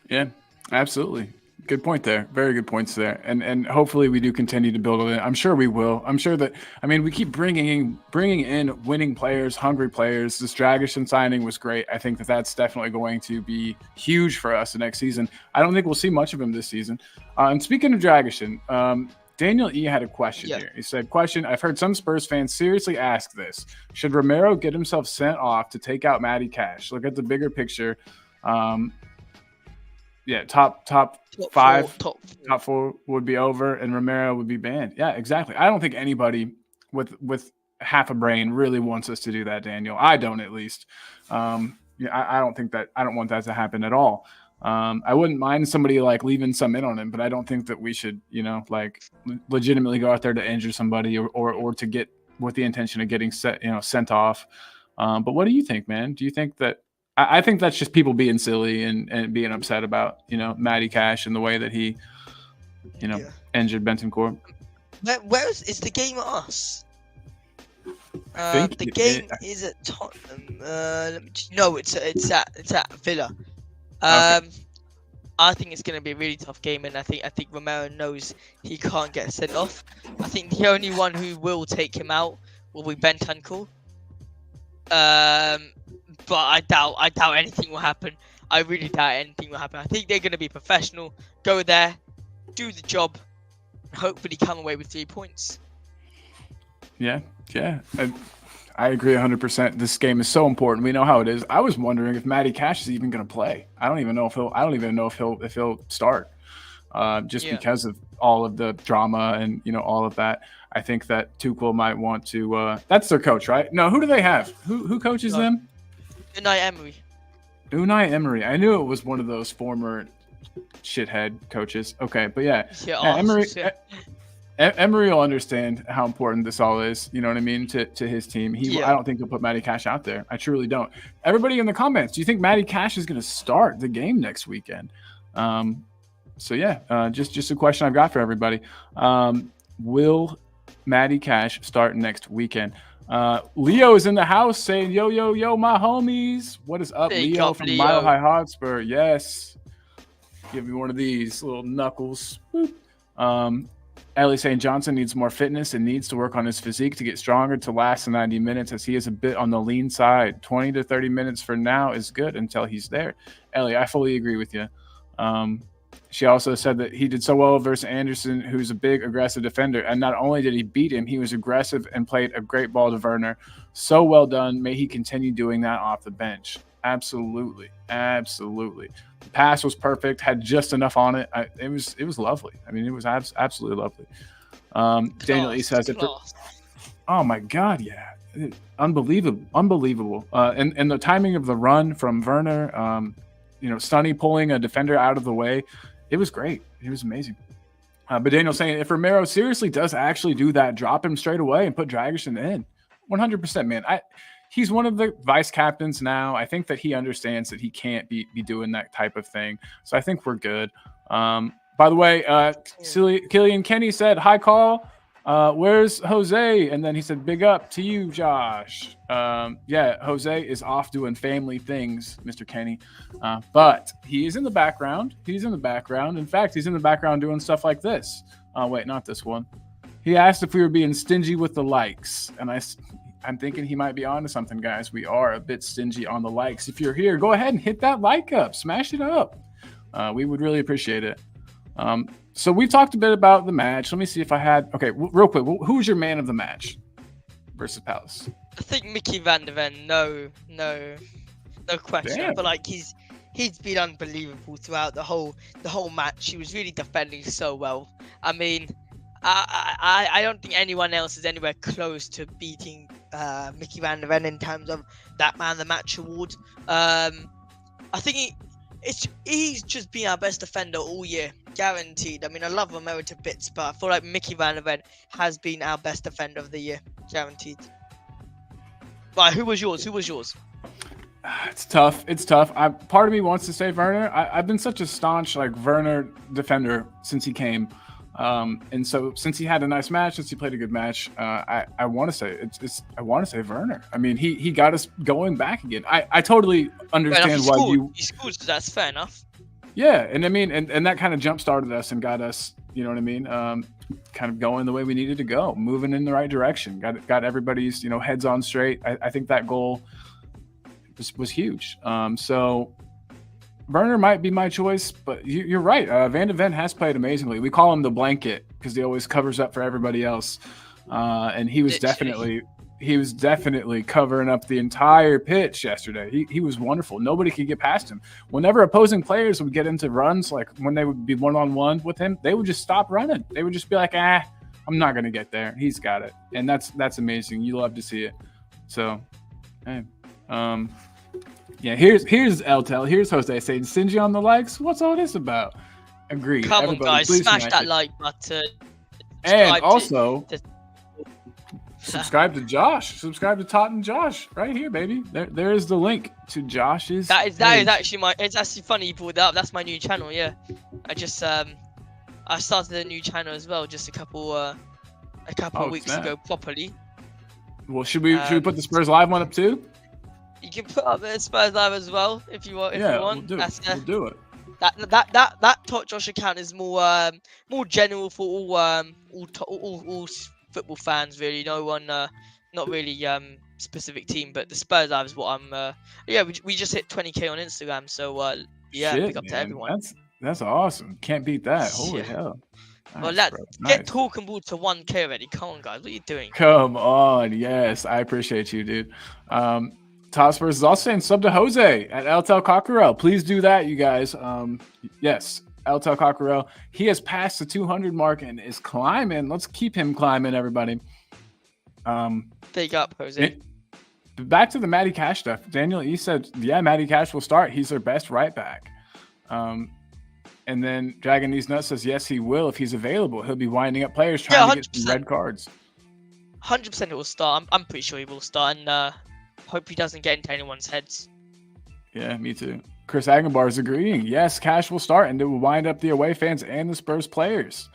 Yeah, absolutely. Good point there. Very good points there. And hopefully we do continue to build it. I'm sure we will. I'm sure that, I mean, we keep bringing in winning players, hungry players. This Dragic signing was great. I think that that's definitely going to be huge for us the next season. I don't think we'll see much of him this season. And speaking of Dragic, Daniel E had a question here. He said, question, I've heard some Spurs fans seriously ask this. Should Romero get himself sent off to take out Matty Cash? Look at the bigger picture. Top four would be over, and Romero would be banned. Yeah, exactly. I don't think anybody with half a brain really wants us to do that, Daniel. I don't, at least. I don't think that. I don't want that to happen at all. I wouldn't mind somebody like leaving some in on him, but I don't think that we should, like legitimately go out there to injure somebody or to get with the intention of getting sent off. But what do you think, man? Do you think that? I think that's just people being silly and being upset about, Matty Cash and the way that he, injured Bentancur. Where is the game at us? The game is at Tottenham. No, it's at Villa. I think it's going to be a really tough game, and I think Romero knows he can't get sent off. I think the only one who will take him out will be Bentancur. But I doubt anything will happen. I really doubt anything will happen. I think they're going to be professional, go there, do the job, and hopefully come away with 3 points. Yeah. I agree 100%. This game is so important. We know how it is. I was wondering if Matty Cash is even going to play. I don't even know if he'll start. Because of all of the drama and all of that. I think that Tuchel might want to. That's their coach, right? No, who do they have? Who coaches them? Unai Emery. I knew it was one of those former shithead coaches. Okay, but Emery will understand how important this all is. You know what I mean to his team. I don't think he'll put Matty Cash out there. I truly don't. Everybody in the comments, do you think Matty Cash is going to start the game next weekend? Just a question I've got for everybody. Will Matty Cash start next weekend? Leo is in the house saying, yo, my homies. What is up, Leo from Mile High Hotspur? Yes. Give me one of these little knuckles. Ellie saying Johnson needs more fitness and needs to work on his physique to get stronger to last the 90 minutes, as he is a bit on the lean side. 20 to 30 minutes for now is good until he's there. Ellie, I fully agree with you. She also said that he did so well versus Anderson, who's a big, aggressive defender. And not only did he beat him, he was aggressive and played a great ball to Werner. So well done. May he continue doing that off the bench. Absolutely. The pass was perfect, had just enough on it. It was lovely. I mean, it was absolutely lovely. Daniel E says it. Oh, my God, yeah. unbelievable. And the timing of the run from Werner, Sonny pulling a defender out of the way, it was great. It was amazing. But Daniel's saying if Romero seriously does actually do that, drop him straight away and put Dragic in, 100%, man. He's one of the vice captains now. I think that he understands that he can't be doing that type of thing. So I think we're good. By the way, Killian Kenny said, hi, call. Where's Jose? And then he said, big up to you, Josh. Yeah, Jose is off doing family things, Mr. Kenny. But he is in the background. He's in the background. In fact, he's in the background doing stuff like this. Wait, not this one. He asked if we were being stingy with the likes. And I'm thinking he might be onto something, guys. We are a bit stingy on the likes. If you're here, go ahead and hit that like up. Smash it up. We would really appreciate it. So we talked a bit about the match. Let me see if I had... Okay, real quick. Who was your man of the match versus Palace? I think Mickey Van de Ven. No question. Damn. But like he's been unbelievable throughout the whole match. He was really defending so well. I mean, I don't think anyone else is anywhere close to beating Mickey Van de Ven in terms of that man of the match award. I think he's just been our best defender all year, guaranteed. I mean, I love Romero to bits, but I feel like Mickey Van de Ven has been our best defender of the year, guaranteed. Right, who was yours? It's tough. Part of me wants to say Werner. I've been such a staunch Werner defender since he came. And so since he had a nice match, since he played a good match, I want to say I want to say Werner. I mean, he got us going back again. I totally understand why he scored, so that's fair enough. Yeah, and I mean, and that kind of jump started us and got us, you know what I mean, kind of going the way we needed to go, moving in the right direction. Got everybody's heads on straight. I think that goal was huge. So Werner might be my choice, but you're right. Van de Ven has played amazingly. We call him the blanket because he always covers up for everybody else, and he was definitely covering up the entire pitch yesterday. He was wonderful. Nobody could get past him. Whenever opposing players would get into runs, like when they would be one-on-one with him, they would just stop running. They would just be like, I'm not going to get there. He's got it. And that's amazing. You love to see it. So, hey, yeah, here's Eltel. Here's Jose saying, stingy on the likes? What's all this about? Agreed. Come Everybody, on, guys. please Smash that it. like button. And also... Subscribe subscribe to Josh. Subscribe to Tot and Josh right here, baby. There is the link to Josh's. That is page. actually it's actually funny you brought that up. That's my new channel. Yeah, I just I started a new channel as well just a couple of weeks ago properly. Well, should we put the Spurs Live one up too? You can put up the Spurs Live as well if you want. We'll do it. That Tot Josh account is more general for all football fans, really. No one, not really specific team, but the Spurs Live is what I'm. We just hit 20K on Instagram, so big up to everyone. That's awesome. Can't beat that. Holy hell. Nice, well, let's nice. get talking ball to 1K already. Come on, guys, what are you doing? Come on, yes, I appreciate you, dude. Top Spurs is also saying sub to Jose at Eltel Cockerell. Please do that, you guys. Yes. Eltel Cockerell, he has passed the 200 mark and is climbing. Let's keep him climbing, everybody. Big up, Jose. Back to the Matty Cash stuff. Daniel, you said, yeah, Matty Cash will start. He's their best right back. And then Dragon These Nuts says, yes, he will if he's available. He'll be winding up players trying to get some red cards. 100% it will start. I'm pretty sure he will start, and hope he doesn't get into anyone's heads. Yeah, me too. Chris Agenbar is agreeing. Yes, Cash will start, and it will wind up the away fans and the Spurs players.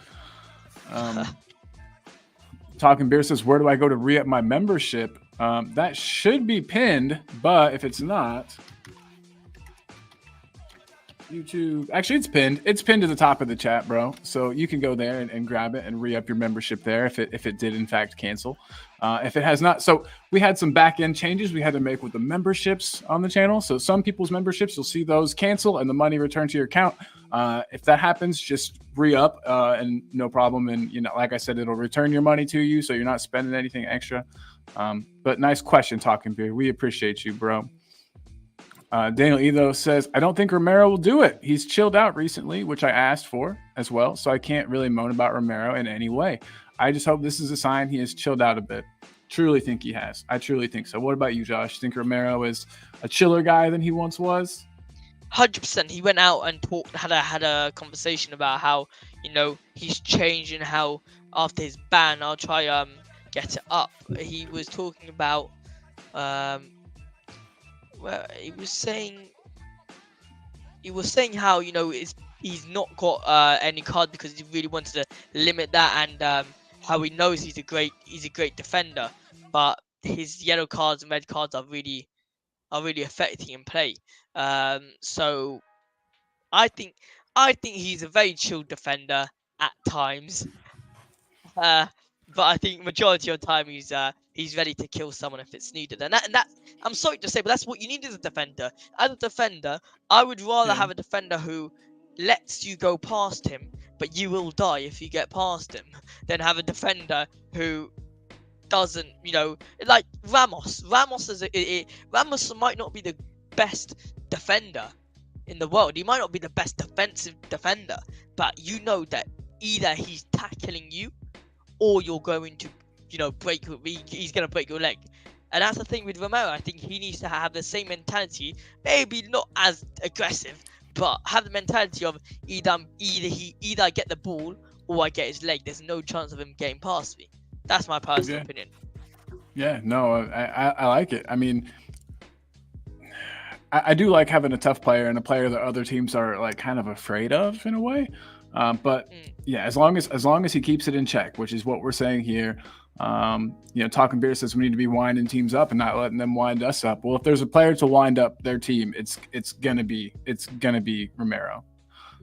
Talking Beer says, where do I go to re-up my membership? That should be pinned, but if it's not, YouTube. Actually, it's pinned. It's pinned to the top of the chat, bro. So you can go there and grab it and re-up your membership there if it did in fact cancel. If it has not, so we had some back end changes we had to make with the memberships on the channel. So some people's memberships, you'll see those cancel and the money return to your account. If that happens, just re-up and no problem. And like I said, it'll return your money to you, so you're not spending anything extra. But nice question, Talking Beer. We appreciate you, bro. Daniel Edo says, I don't think Romero will do it. He's chilled out recently, which I asked for as well. So I can't really moan about Romero in any way. I just hope this is a sign he has chilled out a bit. Truly think he has. I truly think so. What about you, Josh? Think Romero is a chiller guy than he once was? 100%. He went out and had a conversation about how he's changed and how after his ban, I'll try get it up. He was talking about well, he was saying how he's not got any card because he really wanted to limit that, and how he knows he's a great defender, but his yellow cards and red cards are really affecting him play. So I think he's a very chill defender at times. But I think majority of the time he's ready to kill someone if it's needed, and that I'm sorry to say, but that's what you need as a defender. As a defender, I would rather Yeah. have a defender who lets you go past him, but you will die if you get past him, than have a defender who doesn't, like Ramos. Ramos might not be the best defender in the world. He might not be the best defensive defender, but you know that either he's tackling you or you're going to, he's going to break your leg. And that's the thing with Romero. I think he needs to have the same mentality, maybe not as aggressive, but have the mentality of either I get the ball or I get his leg. There's no chance of him getting past me. That's my personal opinion. Yeah, no, I like it. I mean, I do like having a tough player and a player that other teams are like kind of afraid of in a way. But yeah, as long as he keeps it in check, which is what we're saying here. Talking beer says we need to be winding teams up and not letting them wind us up. Well, if there's a player to wind up their team, it's gonna be Romero.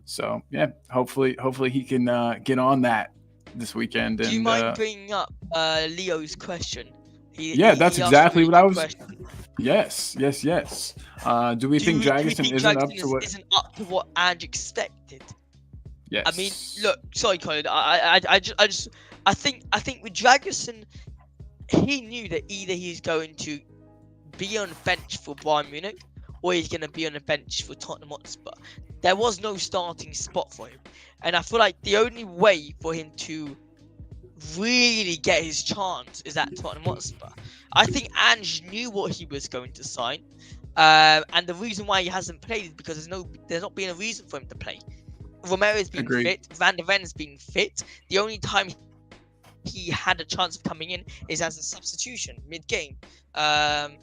So yeah, hopefully he can get on that this weekend. Do you mind bringing up Leo's question? That's exactly what I was. Question. Yes. Do we think Dragusin isn't up to what Ange expected? Yes. I mean, look, sorry, Colin. I think with Dragusin, he knew that either he's going to be on the bench for Bayern Munich or he's going to be on the bench for Tottenham Hotspur. There was no starting spot for him, and I feel like the only way for him to really get his chance is at Tottenham Hotspur. I think Ange knew what he was going to sign, and the reason why he hasn't played is because there's not been a reason for him to play. Romero's been fit. Van der Ven's been fit. The only time he had a chance of coming in is as a substitution mid-game. And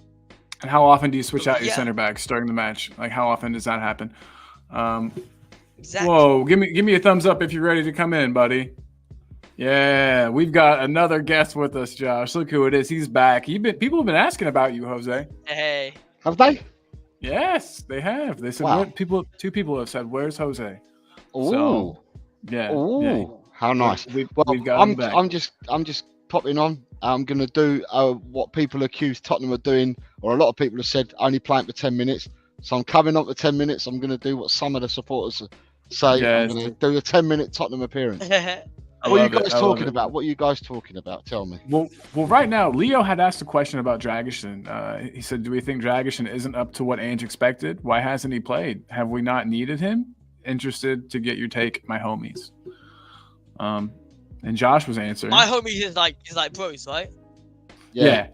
how often do you switch out your center backs during the match? Like, how often does that happen? Exactly. Whoa! Give me a thumbs up if you're ready to come in, buddy. Yeah, we've got another guest with us, Josh. Look who it is. He's back. People have been asking about you, Jose. Hey. Have they? Yes, they have. They said two people have said, "Where's Jose?" Ooh. So, yeah. How nice. We've got him back. I'm just popping on. I'm going to do what people accuse Tottenham of doing, or a lot of people have said, only playing for 10 minutes. So I'm coming on for 10 minutes. I'm going to do what some of the supporters say. Yeah, I'm going to do a 10-minute Tottenham appearance. What are you guys talking about? What are you guys talking about? Tell me. Well, right now, Leo had asked a question about Dragusin. He said, do we think Dragusin isn't up to what Ange expected? Why hasn't he played? Have we not needed him? Interested to get your take, my homies. And Josh was answering. My homie is like bros, right? Yeah.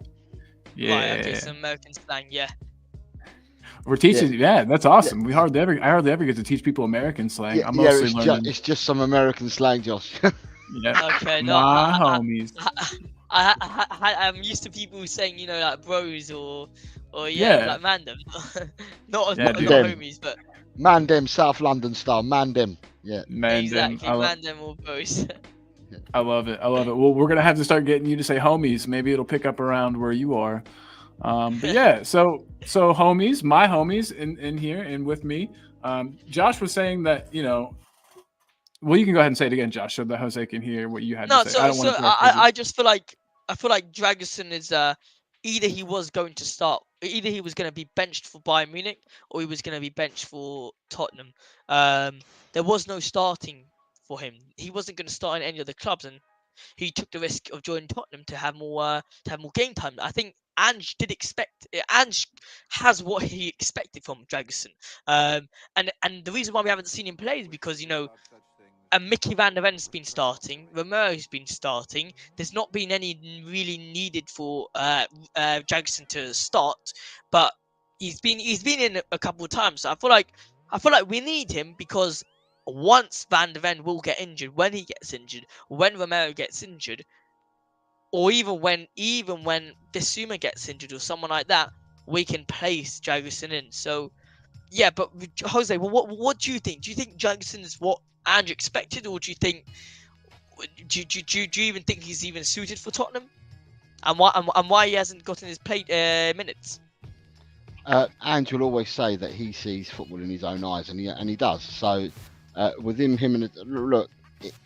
Right, okay, some American slang, yeah. We're teaching, that's awesome. I hardly ever get to teach people American slang. I'm mostly learning. It's just some American slang, Josh. Yeah. Okay, no. My homies. I'm used to people saying, like bros or like mandem. not homies, but mandem, South London style, mandem. Yeah. Mandem. Exactly, mandem or bros. I love it. Well, we're gonna have to start getting you to say homies. Maybe it'll pick up around where you are. But yeah, so homies, my homies in here and with me. Josh was saying that, well, you can go ahead and say it again, Josh, so that Jose can hear what you had to say. I just feel like Dragusin is either he was going to start, either he was going to be benched for Bayern Munich or he was going to be benched for Tottenham. There was no starting for him. He wasn't going to start in any of the clubs, and he took the risk of joining Tottenham to have more game time. I think Ange did expect. Ange has what he expected from Dragusin, and the reason why we haven't seen him play is because and Mickey Van der Ven's been starting. Romero's been starting. There's not been any really needed for Jackson to start, but he's been in a couple of times. So I feel like we need him because once Van der Ven will get injured, when he gets injured, when Romero gets injured, or even when Bissouma gets injured or someone like that, we can place Jackson in. So yeah, but Jose, what do you think? Do you think Jackson is what Andrew expected, or do you think do you even think he's even suited for Tottenham? And why he hasn't gotten his play minutes? Andrew will always say that he sees football in his own eyes, and he does. So with him and look,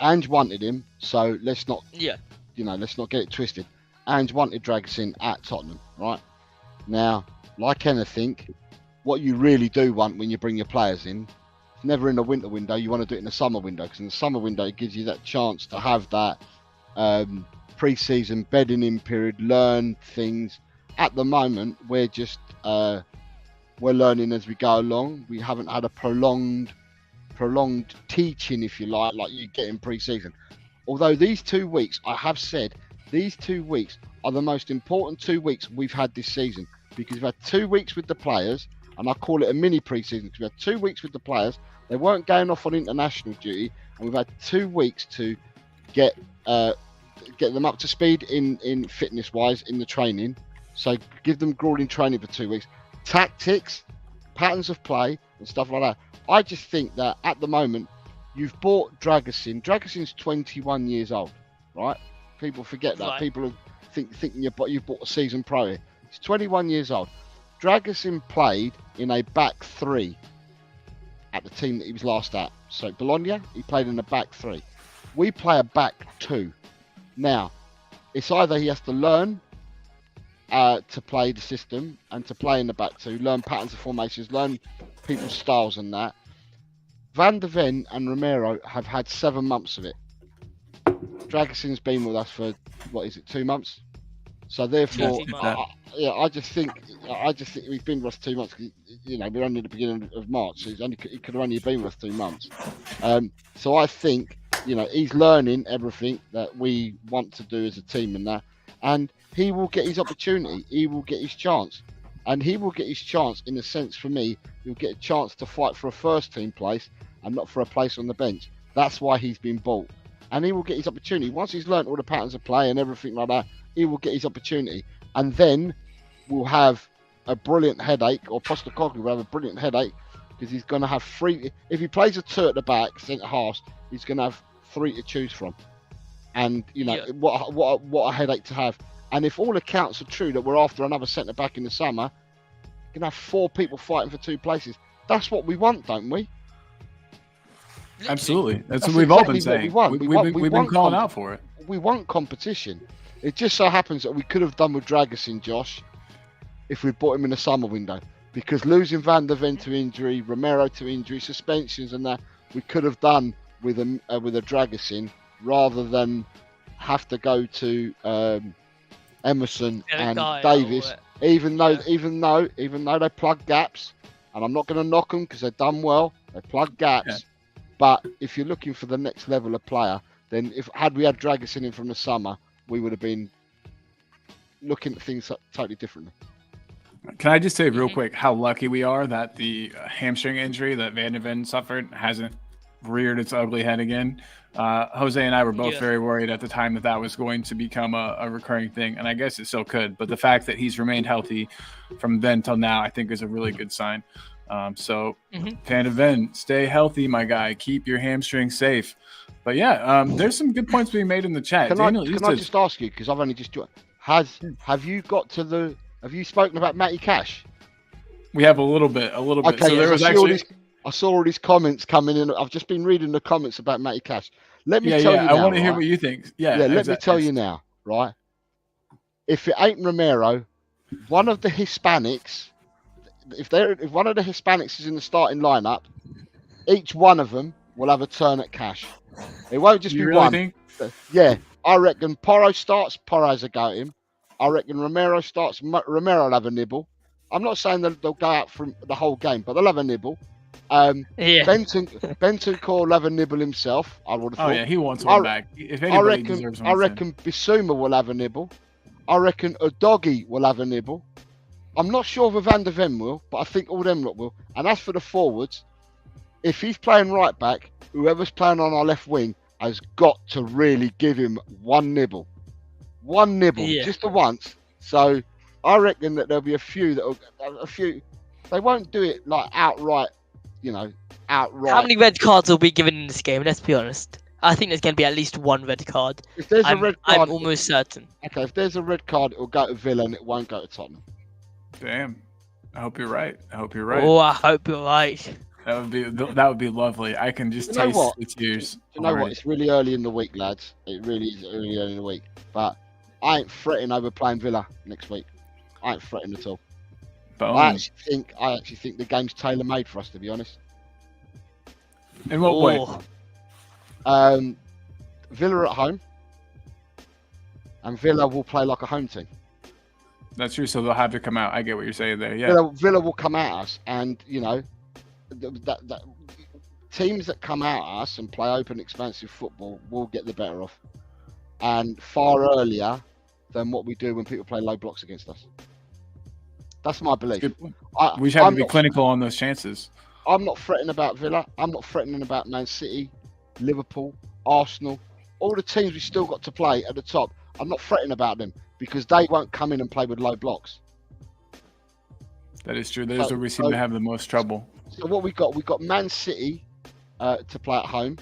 Ange wanted him, so let's not let's not get it twisted. Ange wanted Dragusin at Tottenham, right? Now, like anything, what you really do want when you bring your players in, it's never in the winter window. You want to do it in the summer window, because in the summer window it gives you that chance to have that pre-season bedding in period, learn things. At the moment, we're just we're learning as we go along. We haven't had a prolonged teaching, if you like you get in pre-season. Although these 2 weeks, I have said, these 2 weeks are the most important 2 weeks we've had this season, because we've had 2 weeks with the players, and I call it a mini pre-season because we had 2 weeks with the players. They weren't going off on international duty, and we've had 2 weeks to get them up to speed in fitness-wise in the training. So give them grueling training for 2 weeks. Tactics, patterns of play, and stuff like that. I just think that at the moment, you've bought Dragusin. Dragusin's 21 years old, right? People forget that. Right. People are thinking you've bought a season pro here. He's 21 years old. Dragusin played in a back three at the team that he was last at. So Bologna, he played in a back three. We play a back two. Now, it's either he has to learn to play the system and to play in the back two, learn patterns of formations, learn people's styles and that. Van der Ven and Romero have had 7 months of it. Dragusin's been with us for, 2 months? So therefore, I just think he's been with us 2 months. We're only at the beginning of March, so he could have only been with us 2 months. So I think, he's learning everything that we want to do as a team and that, and he will get his opportunity. He will get his chance, and he will get his chance in a sense. For me, he'll get a chance to fight for a first team place and not for a place on the bench. That's why he's been bought, and he will get his opportunity once he's learnt all the patterns of play and everything like that. He will get his opportunity, and then we'll have a brilliant headache, or Postecoglou will have a brilliant headache, because he's going to have 3. If he plays a 2 at the back, centre halves, he's going to have 3 to choose from, and what a headache to have. And if all accounts are true that we're after another centre back in the summer, you're going to have 4 people fighting for 2 places. That's what we want, don't we? Absolutely. That's what we've all been saying. We've been calling out for it. We want competition. It just so happens that we could have done with Dragusin, Josh, if we bought him in the summer window. Because losing Van der Ven to injury, Romero to injury, suspensions and that, we could have done with a Dragusin rather than have to go to Emerson and Davis. Even though they plug gaps, and I'm not going to knock them because they've done well, they plug gaps. Yeah. But if you're looking for the next level of player, then had we had Dragusin in from the summer, we would have been looking at things totally differently. Can I just say real quick how lucky we are that the hamstring injury that Van der Ven suffered hasn't reared its ugly head again? Jose and I were both very worried at the time that was going to become a recurring thing, and I guess it still could. But the fact that he's remained healthy from then till now, I think is a really good sign. Van der Ven, stay healthy, my guy. Keep your hamstring safe. But yeah, there's some good points being made in the chat. Can I just ask you, because I've only just joined, have you spoken about Matty Cash? We have a little bit. Okay, so there was I saw all these comments coming in. I've just been reading the comments about Matty Cash. Let me tell you now. I want to hear what you think. Let me tell you now, right? If it ain't Romero, one of the Hispanics, if one of the Hispanics is in the starting lineup, each one of them will have a turn at Cash. It won't just be one. Think? Yeah, I reckon Porro starts, Porro has a go at him. I reckon Romero starts, Romero will have a nibble. I'm not saying that they'll go out for the whole game, but they'll have a nibble. Yeah. Bentancur will have a nibble himself. I would have Oh thought. yeah, he wants one back. If anybody deserves one, I it's him. reckon Bissouma will have a nibble. I reckon Udogie will have a nibble. I'm not sure if Van der Ven will, but I think all them lot will. And as for the forwards, if he's playing right back, whoever's playing on our left wing has got to really give him one nibble. One nibble, Yeah. just the once. So I reckon that there'll be a few they won't do it like outright, outright. How many red cards will be given in this game? Let's be honest. I think there's going to be at least one red card. If there's a red card, I'm almost certain. Okay, if there's a red card, it will go to Villa and it won't go to Tottenham. Damn. I hope you're right. I hope you're right. Oh, I hope you're right. That would be lovely. I can just You know taste what? the tears. You know what? already. It's really early in the week, lads. It really is early in the week. But I ain't fretting over playing Villa next week. I ain't fretting at all. Boom. I actually think the game's tailor made for us, to be honest. In what way? Oh, Villa at home, and Villa will play like a home team. That's true. So they'll have to come out. I get what you're saying there. Yeah. Villa will come at us, and that teams that come at us and play open, expansive football will get the better of, and far earlier than what we do when people play low blocks against us. That's my belief. Good point. I, We just have I'm to be not- clinical on those chances. I'm not fretting about Villa. I'm not fretting about Man City, Liverpool, Arsenal, all the teams we still got to play at the top. I'm not fretting about them because they won't come in and play with low blocks. That is true. Those So- are we seem so- to have the most trouble. So what we got Man City to play at home.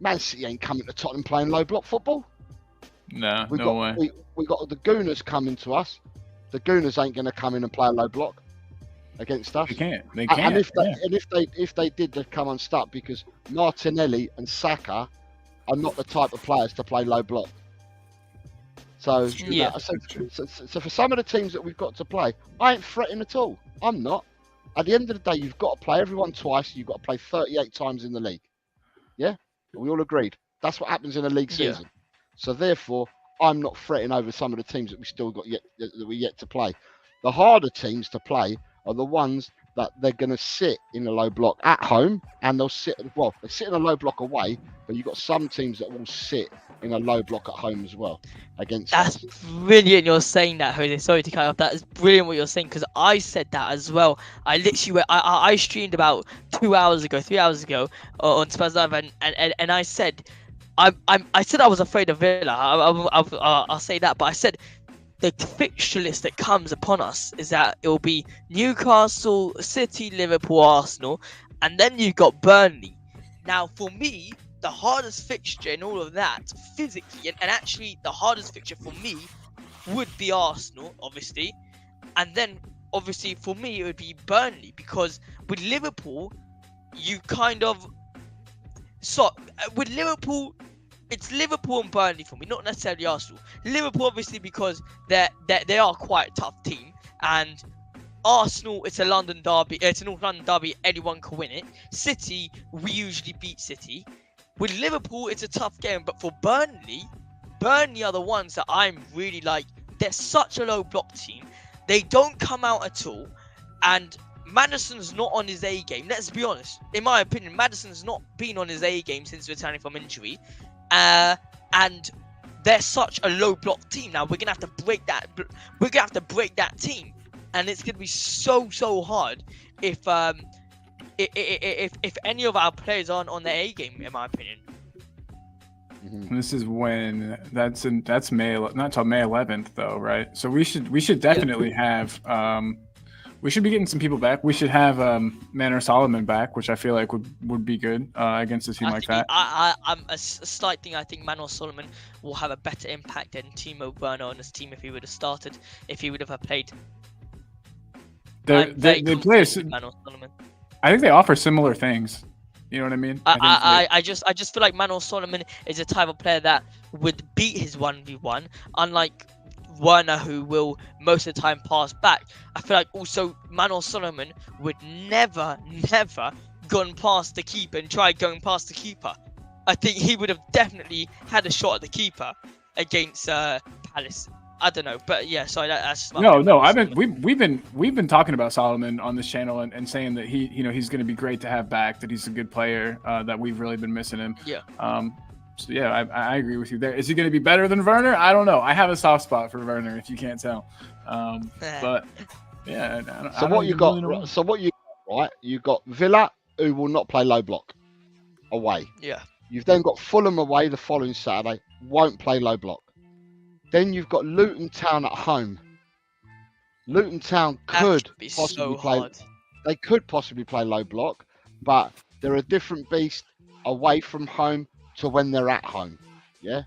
Man City ain't coming to Tottenham playing low block football. No, We no got way. we got the Gooners coming to us. The Gooners ain't going to come in and play a low block against us. They can't. They And can't. if they did, they'd come unstuck because Martinelli and Saka are not the type of players to play low block. So, Yeah. so for some of the teams that we've got to play, I ain't fretting at all. I'm not. At the end of the day, you've got to play everyone twice. You've got to play 38 times in the league. Yeah, we all agreed. That's what happens in a league Yeah. season. So therefore, I'm not fretting over some of the teams that we still got that we yet to play. The harder teams to play are the ones that they're going to sit in a low block at home, and they sit in a low block away. But you've got some teams that will sit in a low block at home as well against that's us. brilliant. You're saying that, Jose. Sorry to cut off. That is brilliant what you're saying because I said that as well. I literally I streamed about 3 hours ago on Spurs Live, and I said I said I was afraid of Villa. I'll say that, but I said the fixture list that comes upon us is that it will be Newcastle, City, Liverpool, Arsenal, and then you've got Burnley. Now, for me, the hardest fixture in all of that, physically, and actually the hardest fixture for me would be Arsenal, obviously. And then, obviously, for me, it would be Burnley, because with Liverpool, you kind of... So, with Liverpool, it's Liverpool and Burnley for me, not necessarily Arsenal. Liverpool, obviously, because they are quite a tough team, and Arsenal, it's a London derby. It's a North London derby. Anyone can win it. City, we usually beat City. With Liverpool, it's a tough game. But for Burnley are the ones that I'm really like. They're such a low block team. They don't come out at all, and Maddison's not on his A game. Let's be honest. In my opinion, Maddison's not been on his A game since returning from injury. And they're such a low block team. Now we're gonna have to break that. We're gonna have to break that team, and it's gonna be so hard if any of our players aren't on their A game, in my opinion. Mhm. This is when that's May, not till May 11th though, right? So we should definitely have we should be getting some people back. We should have Manor Solomon back, which I feel like would be good against a team like that. I'm a slight thing. I think Manor Solomon will have a better impact than Timo Werner on his team if he would have started, if he would have played. They play. Manor Solomon. I think they offer similar things. You know what I mean? I just feel like Manor Solomon is a type of player that would beat his 1v1, unlike Werner, who will most of the time pass back. I feel like also Manor Solomon would never gone past the keeper and tried going past the keeper. I think he would have definitely had a shot at the keeper against Palace. I don't know, but yeah. Sorry, that's just my No, opinion no. about Solomon. We've been talking about Solomon on this channel and saying that he's going to be great to have back. That he's a good player. That we've really been missing him. Yeah. So yeah, I agree with you there. Is he going to be better than Werner? I don't know. I have a soft spot for Werner, if you can't tell. But yeah. So what you got? Right, you got Villa, who will not play low block away. Yeah. You've then got Fulham away the following Saturday, won't play low block. Then you've got Luton Town at home. Luton Town could be possibly so play. hard. They could possibly play low block, but they're a different beast away from home to when they're at home. Yeah.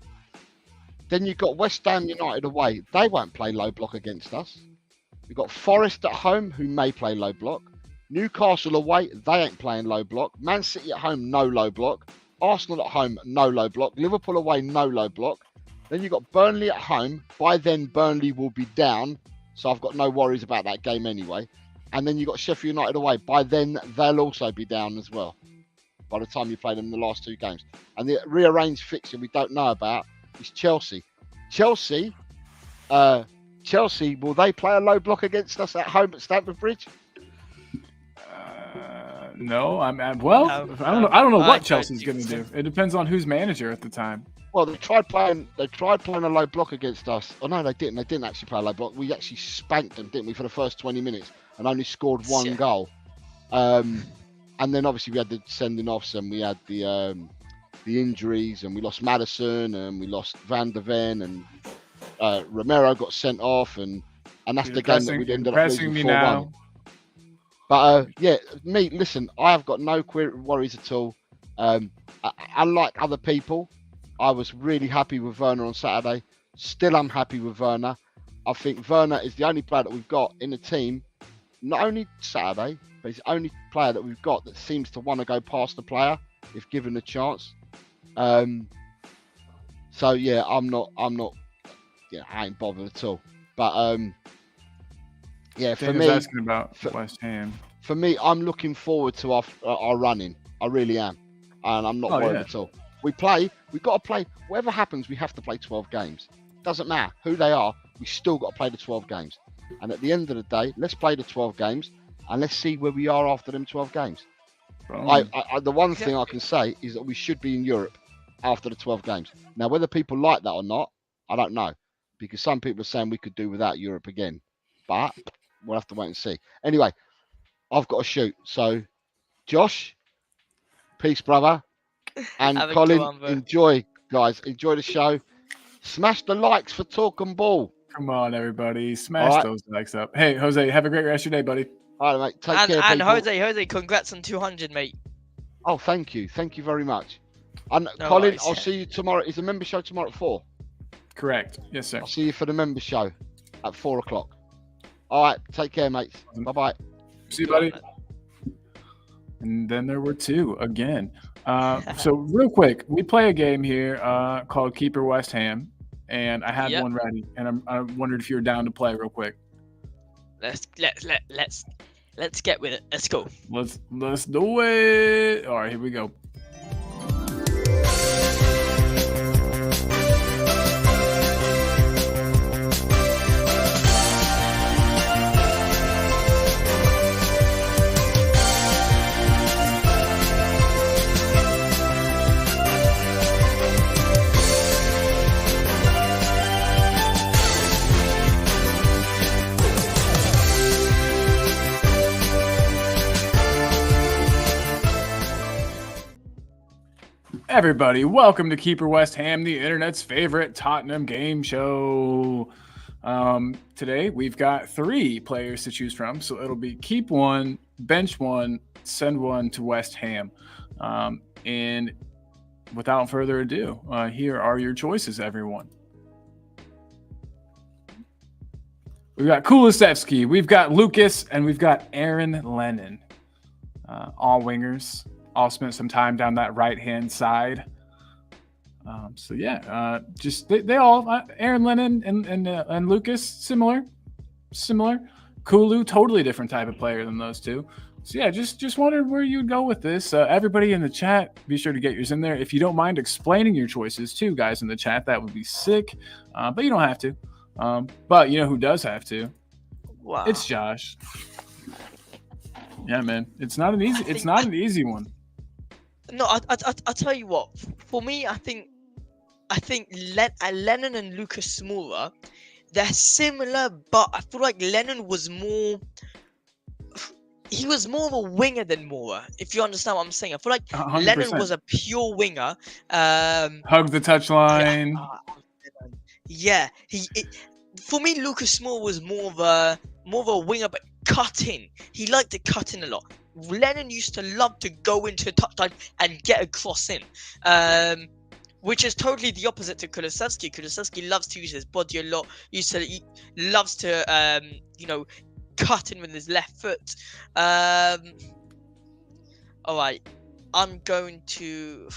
Then you've got West Ham United away. They won't play low block against us. You've got Forest at home, who may play low block. Newcastle away, they ain't playing low block. Man City at home, no low block. Arsenal at home, no low block. Liverpool away, no low block. Then you've got Burnley at home. By then, Burnley will be down, so I've got no worries about that game anyway. And then you've got Sheffield United away. By then, they'll also be down as well, by the time you play them in the last two games. And the rearranged fixture we don't know about is Chelsea. Chelsea, will they play a low block against us at home at Stamford Bridge? No, I don't know what Chelsea's going to do. It depends on who's manager at the time. Well, they tried playing a low block against us. Oh no, they didn't. They didn't actually play a low block. We actually spanked them, didn't we, for the first 20 minutes and only scored one goal. And then obviously we had the sending offs and we had the injuries and we lost Maddison and we lost Van der Ven and Romero got sent off and that's the game that we ended up losing 4-1. But listen, I have got no worries at all. Unlike other people, I was really happy with Werner on Saturday. Still, I'm happy with Werner. I think Werner is the only player that we've got in the team, not only Saturday, but he's the only player that we've got that seems to want to go past the player if given the chance. So yeah, I'm not. Yeah, I ain't bothered at all. But yeah, for me, asking about West Ham. For me, I'm looking forward to our running. I really am, and I'm not worried at all. We've got to play. Whatever happens, we have to play 12 games. Doesn't matter who they are. We still got to play the 12 games. And at the end of the day, let's play the 12 games and let's see where we are after them 12 games. The one thing I can say is that we should be in Europe after the 12 games. Now, whether people like that or not, I don't know, because some people are saying we could do without Europe again. But we'll have to wait and see. Anyway, I've got to shoot. So, Josh, peace, brother. And Colin, enjoy, guys. Enjoy the show. Smash the likes for Talk and Ball. Come on, everybody. Smash those likes up. Hey, Jose, have a great rest of your day, buddy. All right, mate. Take care, and people. Jose, congrats on 200, mate. Oh, thank you. Thank you very much. And No Colin, worries. I'll see you tomorrow. Is the member show tomorrow at 4? Correct. Yes, sir. I'll see you for the member show at 4 o'clock. All right. Take care, mates. Bye-bye. See you, buddy. And then there were two again. So real quick, we play a game here called Keeper West Ham, and I had one ready, and I wondered if you were down to play real quick. Let's get with it. Let's go. Let's do it. All right, here we go. Everybody, welcome to Keeper West Ham, the internet's favorite Tottenham game show. Today, we've got 3 players to choose from, so it'll be keep one, bench one, send one to West Ham. And without further ado, here are your choices, everyone. We've got Kulusevski, we've got Lucas, and we've got Aaron Lennon. All wingers. All spent some time down that right-hand side. So yeah, just they all Aaron Lennon and Lucas similar. Kulu, totally different type of player than those two. So yeah, just wondered where you'd go with this. Everybody in the chat, be sure to get yours in there. If you don't mind explaining your choices too, guys in the chat, that would be sick. But you don't have to. But you know who does have to? Wow. It's Josh. Yeah, man. It's not an easy. It's think not an easy one. No, I'll tell you what. For me, I think Lennon and Lucas Moura, they're similar, but I feel like Lennon was more. He was more of a winger than Moura, if you understand what I'm saying. I feel like 100%. Lennon was a pure winger. Hug the touchline. Yeah, for me, Lucas Moura was more of a winger, but cutting. He liked to cut in a lot. Lennon used to love to go into touchline and get a cross in, which is totally the opposite to Kulusevski. Kulusevski loves to use his body a lot. He loves to cut in with his left foot. All right, I'm going to.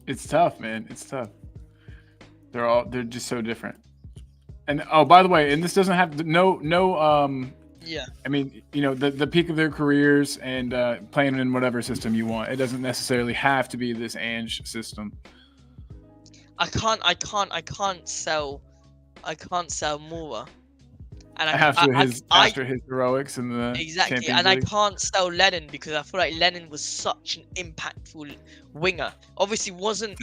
It's tough, man. It's tough. They're just so different. And oh, by the way, and this doesn't have Yeah. I mean, you know, the peak of their careers and playing in whatever system you want. It doesn't necessarily have to be this Ange system. I can't sell Moura. And after his heroics in the exactly, Champions and League. I can't sell Lennon because I feel like Lennon was such an impactful winger. Obviously, he wasn't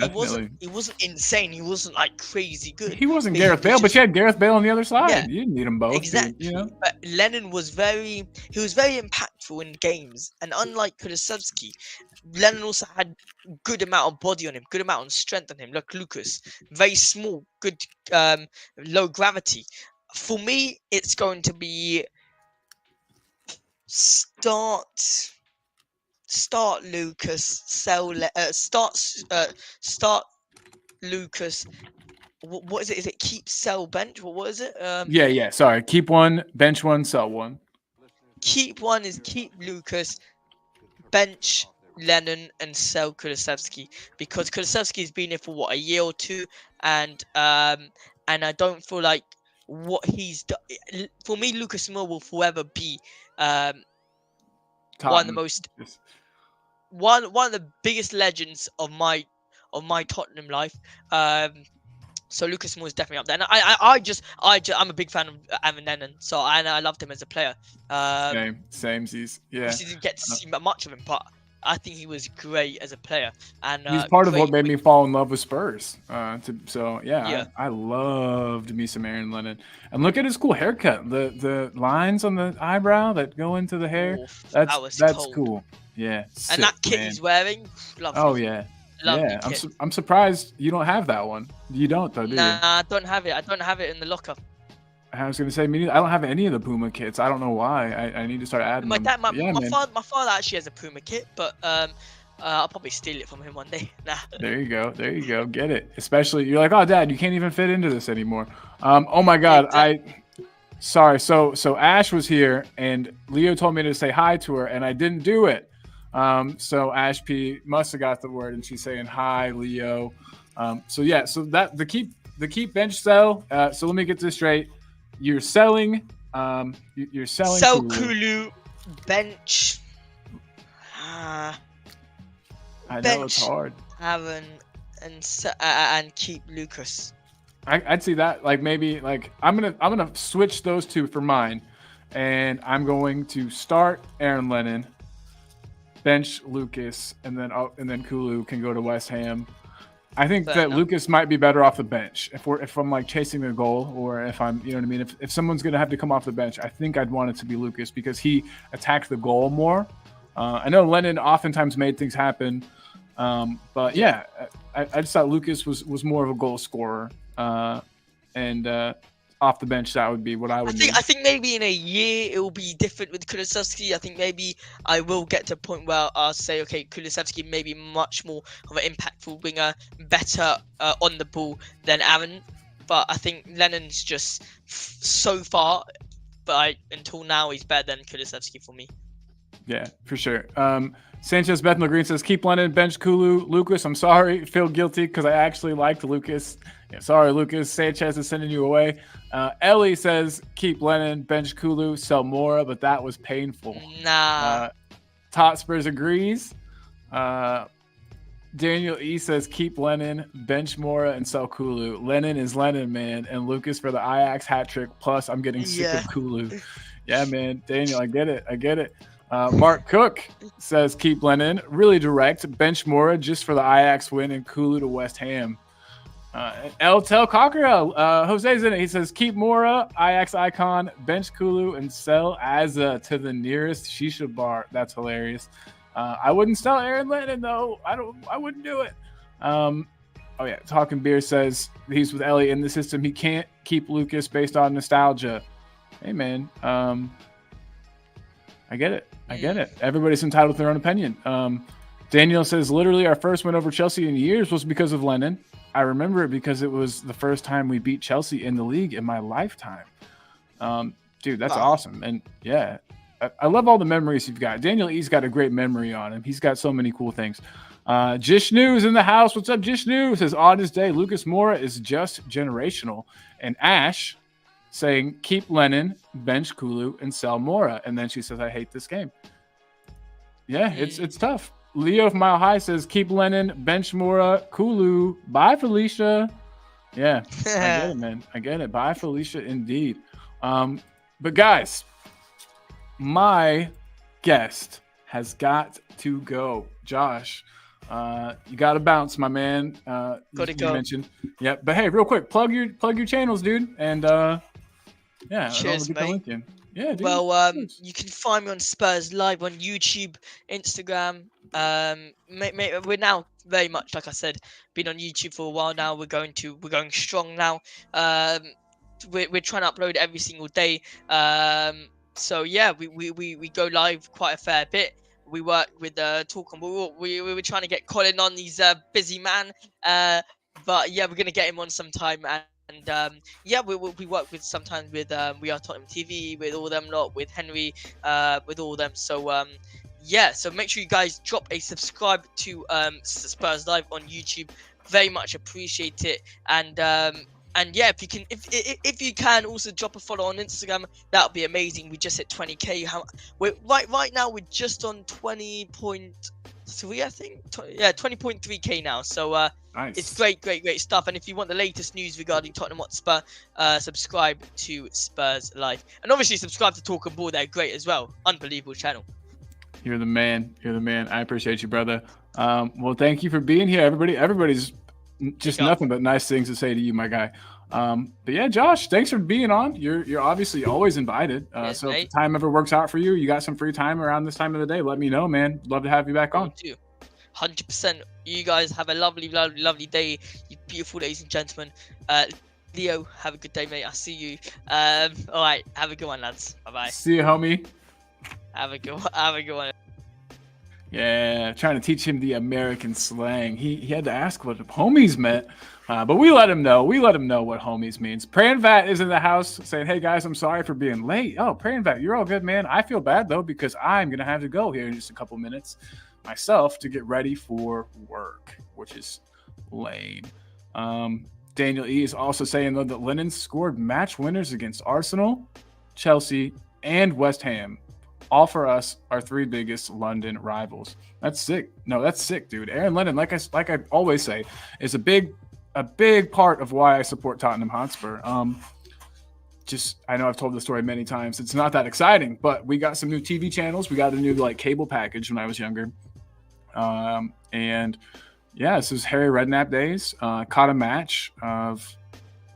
insane. He wasn't like crazy good. He wasn't Gareth Bale, but you had Gareth Bale on the other side. Yeah, you didn't need them both. Exactly. You know? But Lennon was very impactful in games, and unlike Kulusevski, Lennon also had good amount of body on him, good amount of strength on him. Look, Lucas, very small, good, low gravity. For me, it's going to be start Lucas, start Lucas. What is it? Is it keep, sell, bench? What is it? Yeah. Sorry, keep one, bench one, sell one. Keep one is keep Lucas, bench Lennon, and sell Kulusevski, because Kulusevski has been here for a year or two, and I don't feel like what he's done. For me, Lucas Moura will forever be one of the most one of the biggest legends of my Tottenham life. So Lucas Moura is definitely up there. And I'm a big fan of Aaron Lennon, so I loved him as a player. Same. Yeah. I didn't get to see much of him, but I think he was great as a player, and he's part of what made me fall in love with Spurs. I loved me some Aaron Lennon, and look at his cool haircut. The lines on the eyebrow that go into the hair. That's cool. Yeah, sick, and that kit he's wearing, lovely. Oh yeah, yeah. I'm surprised you don't have that one. You don't though, do you? Nah, I don't have it. I don't have it in the locker. I was gonna say, I don't have any of the Puma kits. I don't know why. I need to start adding them. My father actually has a Puma kit, but I'll probably steal it from him one day. Nah. There you go. Get it. Especially you're like, oh, Dad, you can't even fit into this anymore. Oh my God, exactly. Sorry. So Ash was here, and Leo told me to say hi to her, and I didn't do it. So Ash P must have got the word, and she's saying hi, Leo. So that the keep bench sell. So let me get this straight. You're selling. You're selling. Sell Kulu, bench. I know it's hard. Aaron and keep Lucas. I'd see that. Like maybe like I'm gonna switch those two for mine, and I'm going to start Aaron Lennon, bench Lucas, and then Kulu can go to West Ham. I think that enough. Lucas might be better off the bench if I'm like chasing a goal, or if I'm, you know what I mean. If someone's gonna have to come off the bench, I think I'd want it to be Lucas because he attacked the goal more. I know Lennon oftentimes made things happen, but yeah, I just thought Lucas was more of a goal scorer, and off the bench that would be what I would. I think maybe in a year it will be different with Kulusevski. I think maybe I will get to a point where I'll say, okay, Kulusevski may be much more of an impactful winger, better on the ball than Aaron. But I think Lennon's just so far, but until now, he's better than Kulusevski for me. Yeah, for sure. Sanchez Bethnal Green says, keep Lennon, bench Kulu. Lucas, I'm sorry. Feel guilty because I actually liked Lucas. Yeah, sorry, Lucas. Sanchez is sending you away. Ellie says, keep Lennon, bench Kulu, sell Moura, but that was painful. Nah. Tot Spurs agrees. Daniel E says keep Lennon, bench Mora, and sell Kulu. Lennon is Lennon, man, and Lucas for the Ajax hat trick. Plus, I'm getting sick Yeah. of Kulu. Yeah, man, Daniel, I get it. Mark Cook says keep Lennon, really direct. Bench Mora just for the Ajax win and Kulu to West Ham. El Tel Cockerell, Jose's in it. He says keep Mora, Ajax icon, bench Kulu, and sell Azza to the nearest shisha bar. That's hilarious. I wouldn't sell Aaron Lennon though. I wouldn't do it. Oh yeah, Talking Beer says he's with Ellie in the system. He can't keep Lucas based on nostalgia. Hey man, I get it. Everybody's entitled to their own opinion. Daniel says literally our first win over Chelsea in years was because of Lennon. I remember it because it was the first time we beat Chelsea in the league in my lifetime. Dude, that's awesome. And yeah, I love all the memories you've got. Daniel E's got a great memory on him. He's got so many cool things. Jishnu is in the house. What's up, Jishnu? Says on his day, Lucas Moura is just generational. And Ash saying keep Lennon, bench Kulu, and sell Moura. And then she says, I hate this game. Yeah, it's tough. Leo from Mile High says keep Lennon, bench Moura, Kulu. Bye, Felicia. Yeah, I get it, man. I get it. Bye, Felicia, indeed. But guys, my guest has got to go. Josh, you got to bounce, my man. Gotta go. Mentioned. Yeah, but hey, real quick, plug your channels, dude, and yeah. Cheers, mate. Yeah, dude. Well, you can find me on Spurs Live on YouTube, Instagram. We're now very much, like I said, been on YouTube for a while now. We're going strong now. We're trying to upload every single day. So yeah, we go live quite a fair bit. We work with Talk and we were trying to get Colin on. He's a busy man. But yeah, we're gonna get him on sometime. And yeah, we work with sometimes with We Are Tottenham TV, with all them lot, with Henry, with all them. So yeah, so make sure you guys drop a subscribe to Spurs Live on YouTube. Very much appreciate it. And yeah, if you can also drop a follow on Instagram, that would be amazing. We just hit 20k. We're right now we're just on 20.3, I think. 20.3k now. So nice. It's great stuff. And if you want the latest news regarding Tottenham Hotspur, subscribe to Spurs Live, and obviously subscribe to Talk and Ball. They're great as well. Unbelievable channel. You're the man. I appreciate you, brother. Well, thank you for being here, everybody. Everybody's just nothing but nice things to say to you, my guy. But yeah, Josh, thanks for being on. You're obviously always invited. Yes, so mate. if the time ever works out for you, you got some free time around this time of the day, let me know, man. Love to have you back on. 100%. You guys have a lovely day. You beautiful ladies and gentlemen. Leo, have a good day, mate. I'll see you. All right, have a good one, lads. Bye. See you, homie. Have a good one. Yeah, trying to teach him the American slang. He had to ask what homies meant, but we let him know. We let him know what homies means. Pranvat is in the house saying, hey, guys, I'm sorry for being late. Oh, Pranvat, you're all good, man. I feel bad, though, because I'm going to have to go here in just a couple minutes myself to get ready for work, which is lame. Daniel E. is also saying, though, that Lennon scored match winners against Arsenal, Chelsea, and West Ham. All for us, our three biggest London rivals. That's sick. No, that's sick, dude. Aaron Lennon, like I always say, is a big part of why I support Tottenham Hotspur. I know I've told the story many times. It's not that exciting, but we got some new TV channels. We got a new cable package when I was younger. And yeah, this was Harry Redknapp days. Caught a match of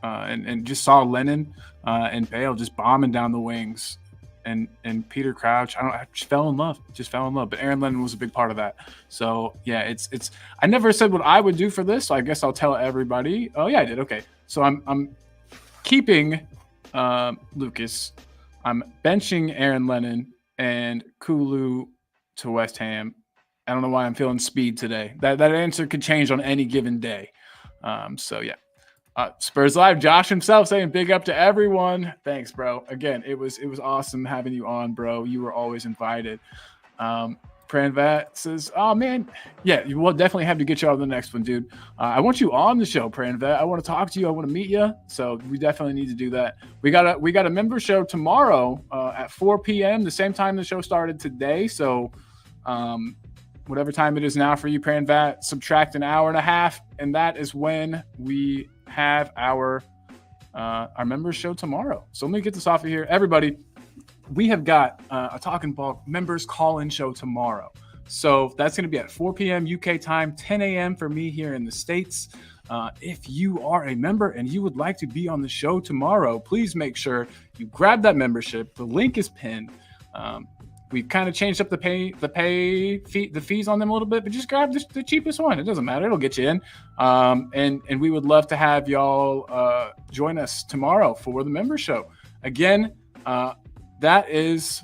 and just saw Lennon and Bale just bombing down the wings. And Peter Crouch, I just fell in love. But Aaron Lennon was a big part of that. So yeah, it's. I never said what I would do for this, so I guess I'll tell everybody. Oh yeah, I did. Okay, so I'm keeping Lucas. I'm benching Aaron Lennon and Kulu to West Ham. I don't know why I'm feeling speed today. That answer could change on any given day. So yeah. Spurs Live, Josh himself saying big up to everyone. Thanks, bro. Again, it was awesome having you on, bro. You were always invited. Pranvat says, oh man, yeah, you will definitely have to get you on the next one, dude. I want you on the show, Pranvat. I want to talk to you. I want to meet you. So we definitely need to do that. We got a member show tomorrow at 4 p.m. the same time the show started today. So whatever time it is now for you, Pranvat, subtract an hour and a half, and that is when we have our members show tomorrow. So let me get this off of here. Everybody, we have got a Talking Ball members call-in show tomorrow. So that's going to be at 4 p.m. UK time, 10 a.m. for me here in the States. If you are a member and you would like to be on the show tomorrow, please make sure you grab that membership. The link is pinned. We've kind of changed up the fees on them a little bit, but just grab the cheapest one. It doesn't matter; it'll get you in. And we would love to have y'all join us tomorrow for the member show. Again, that is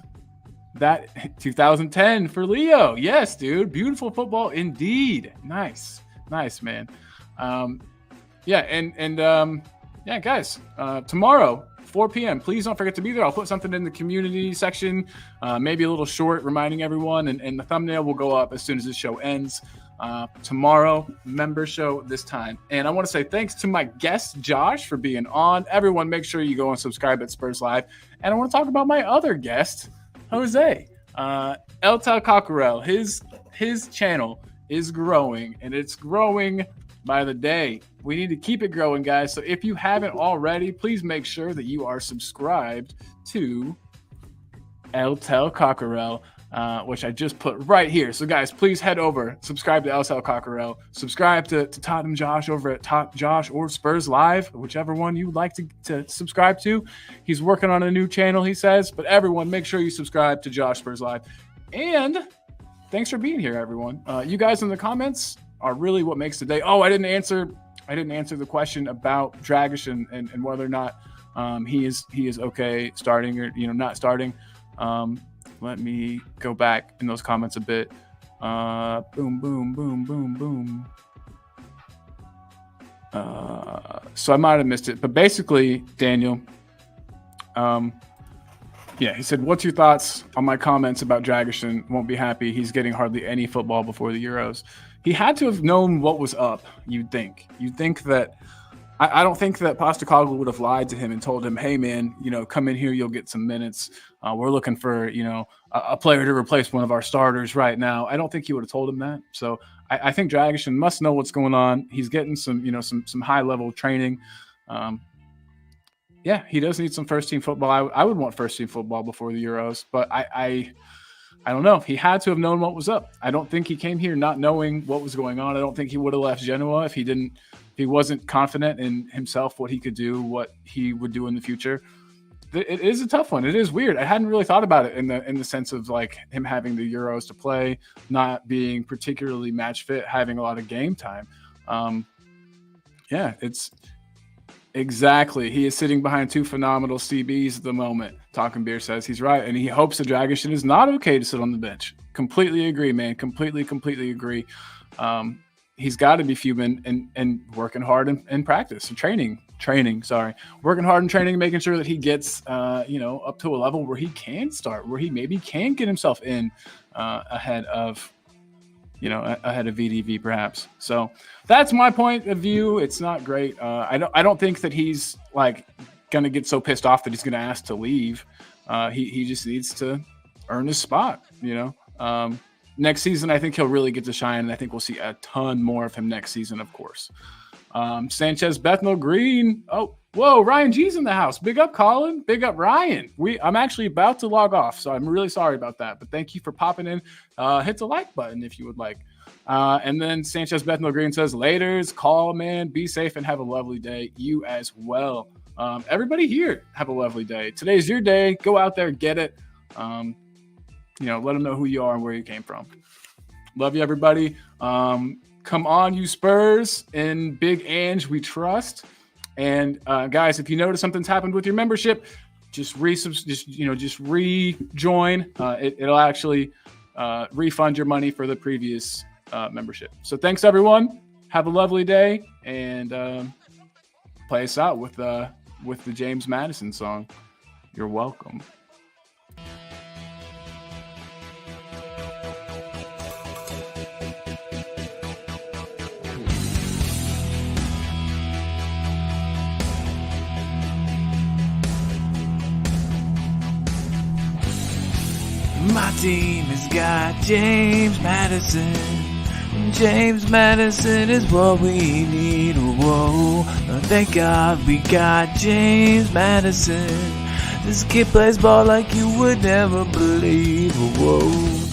that 2010 for Leo. Yes, dude, beautiful football indeed. Nice, man. Guys, tomorrow. 4 p.m. Please don't forget to be there. I'll put something in the community section, maybe a little short reminding everyone, and the thumbnail will go up as soon as this show ends. Tomorrow, member show this time. And I want to say thanks to my guest, Josh, for being on. Everyone, make sure you go and subscribe at Spurs Live. And I want to talk about my other guest, Jose. El Tal Cockerell. His channel is growing, and it's growing by the day. We need to keep it growing, guys. So if you haven't already, please make sure that you are subscribed to El Tal Cockerell, which I just put right here. So guys, please head over, subscribe to El Tal Cockerell, subscribe to Tottenham Josh over at Top Josh or Spurs Live, whichever one you would like to subscribe to. He's working on a new channel, he says, but everyone, make sure you subscribe to Josh Spurs Live. And thanks for being here, everyone. You guys in the comments are really what makes the day. Oh, I didn't answer the question about Dragish and whether or not he is okay starting or not starting. Let me go back in those comments a bit. Boom, boom, boom, boom, boom. So I might have missed it, but basically, Daniel, he said, "What's your thoughts on my comments about Dragish? Won't be happy. He's getting hardly any football before the Euros." He had to have known what was up, you'd think. You'd think that – I don't think that Postecoglou would have lied to him and told him, hey, man, come in here, you'll get some minutes. We're looking for, a player to replace one of our starters right now. I don't think he would have told him that. So I think Dragish must know what's going on. He's getting some high-level training. He does need some first-team football. I would want first-team football before the Euros, but I don't know. He had to have known what was up. I don't think he came here not knowing what was going on. I don't think he would have left Genoa if he wasn't confident in himself, what he could do, what he would do in the future. It is a tough one. It is weird. I hadn't really thought about it in the sense of like him having the Euros to play, not being particularly match fit, having a lot of game time. It's exactly. He is sitting behind two phenomenal CBs at the moment. Talking Beer says he's right, and he hopes that Dragish is not okay to sit on the bench. Completely agree, man. Completely agree. He's got to be fuming and working hard in practice and training. Working hard in training, making sure that he gets up to a level where he can start, where he maybe can get himself in ahead of VDV perhaps. So that's my point of view. It's not great. I don't think that he's like going to get so pissed off that he's going to ask to leave. He just needs to earn his spot, Next season, I think he'll really get to shine, and I think we'll see a ton more of him next season, of course. Sanchez, Bethnal Green. Oh, whoa, Ryan G's in the house. Big up, Colin. Big up, Ryan. I'm actually about to log off, so I'm really sorry about that. But thank you for popping in. Hit the like button if you would like. And then Sanchez, Bethnal Green says, laters, call, man. Be safe and have a lovely day. You as well. Everybody here, have a lovely day. Today's your day. Go out there, get it. Let them know who you are and where you came from. Love you, everybody. Come on, you Spurs. In Big Ange, we trust. And guys, if you notice something's happened with your membership, just rejoin. It'll actually refund your money for the previous membership. So thanks, everyone. Have a lovely day, and play us out with the James Madison song. You're welcome. My team has got James Madison. James Madison is what we need. Whoa, thank God we got James Madison. This kid plays ball like you would never believe. Whoa.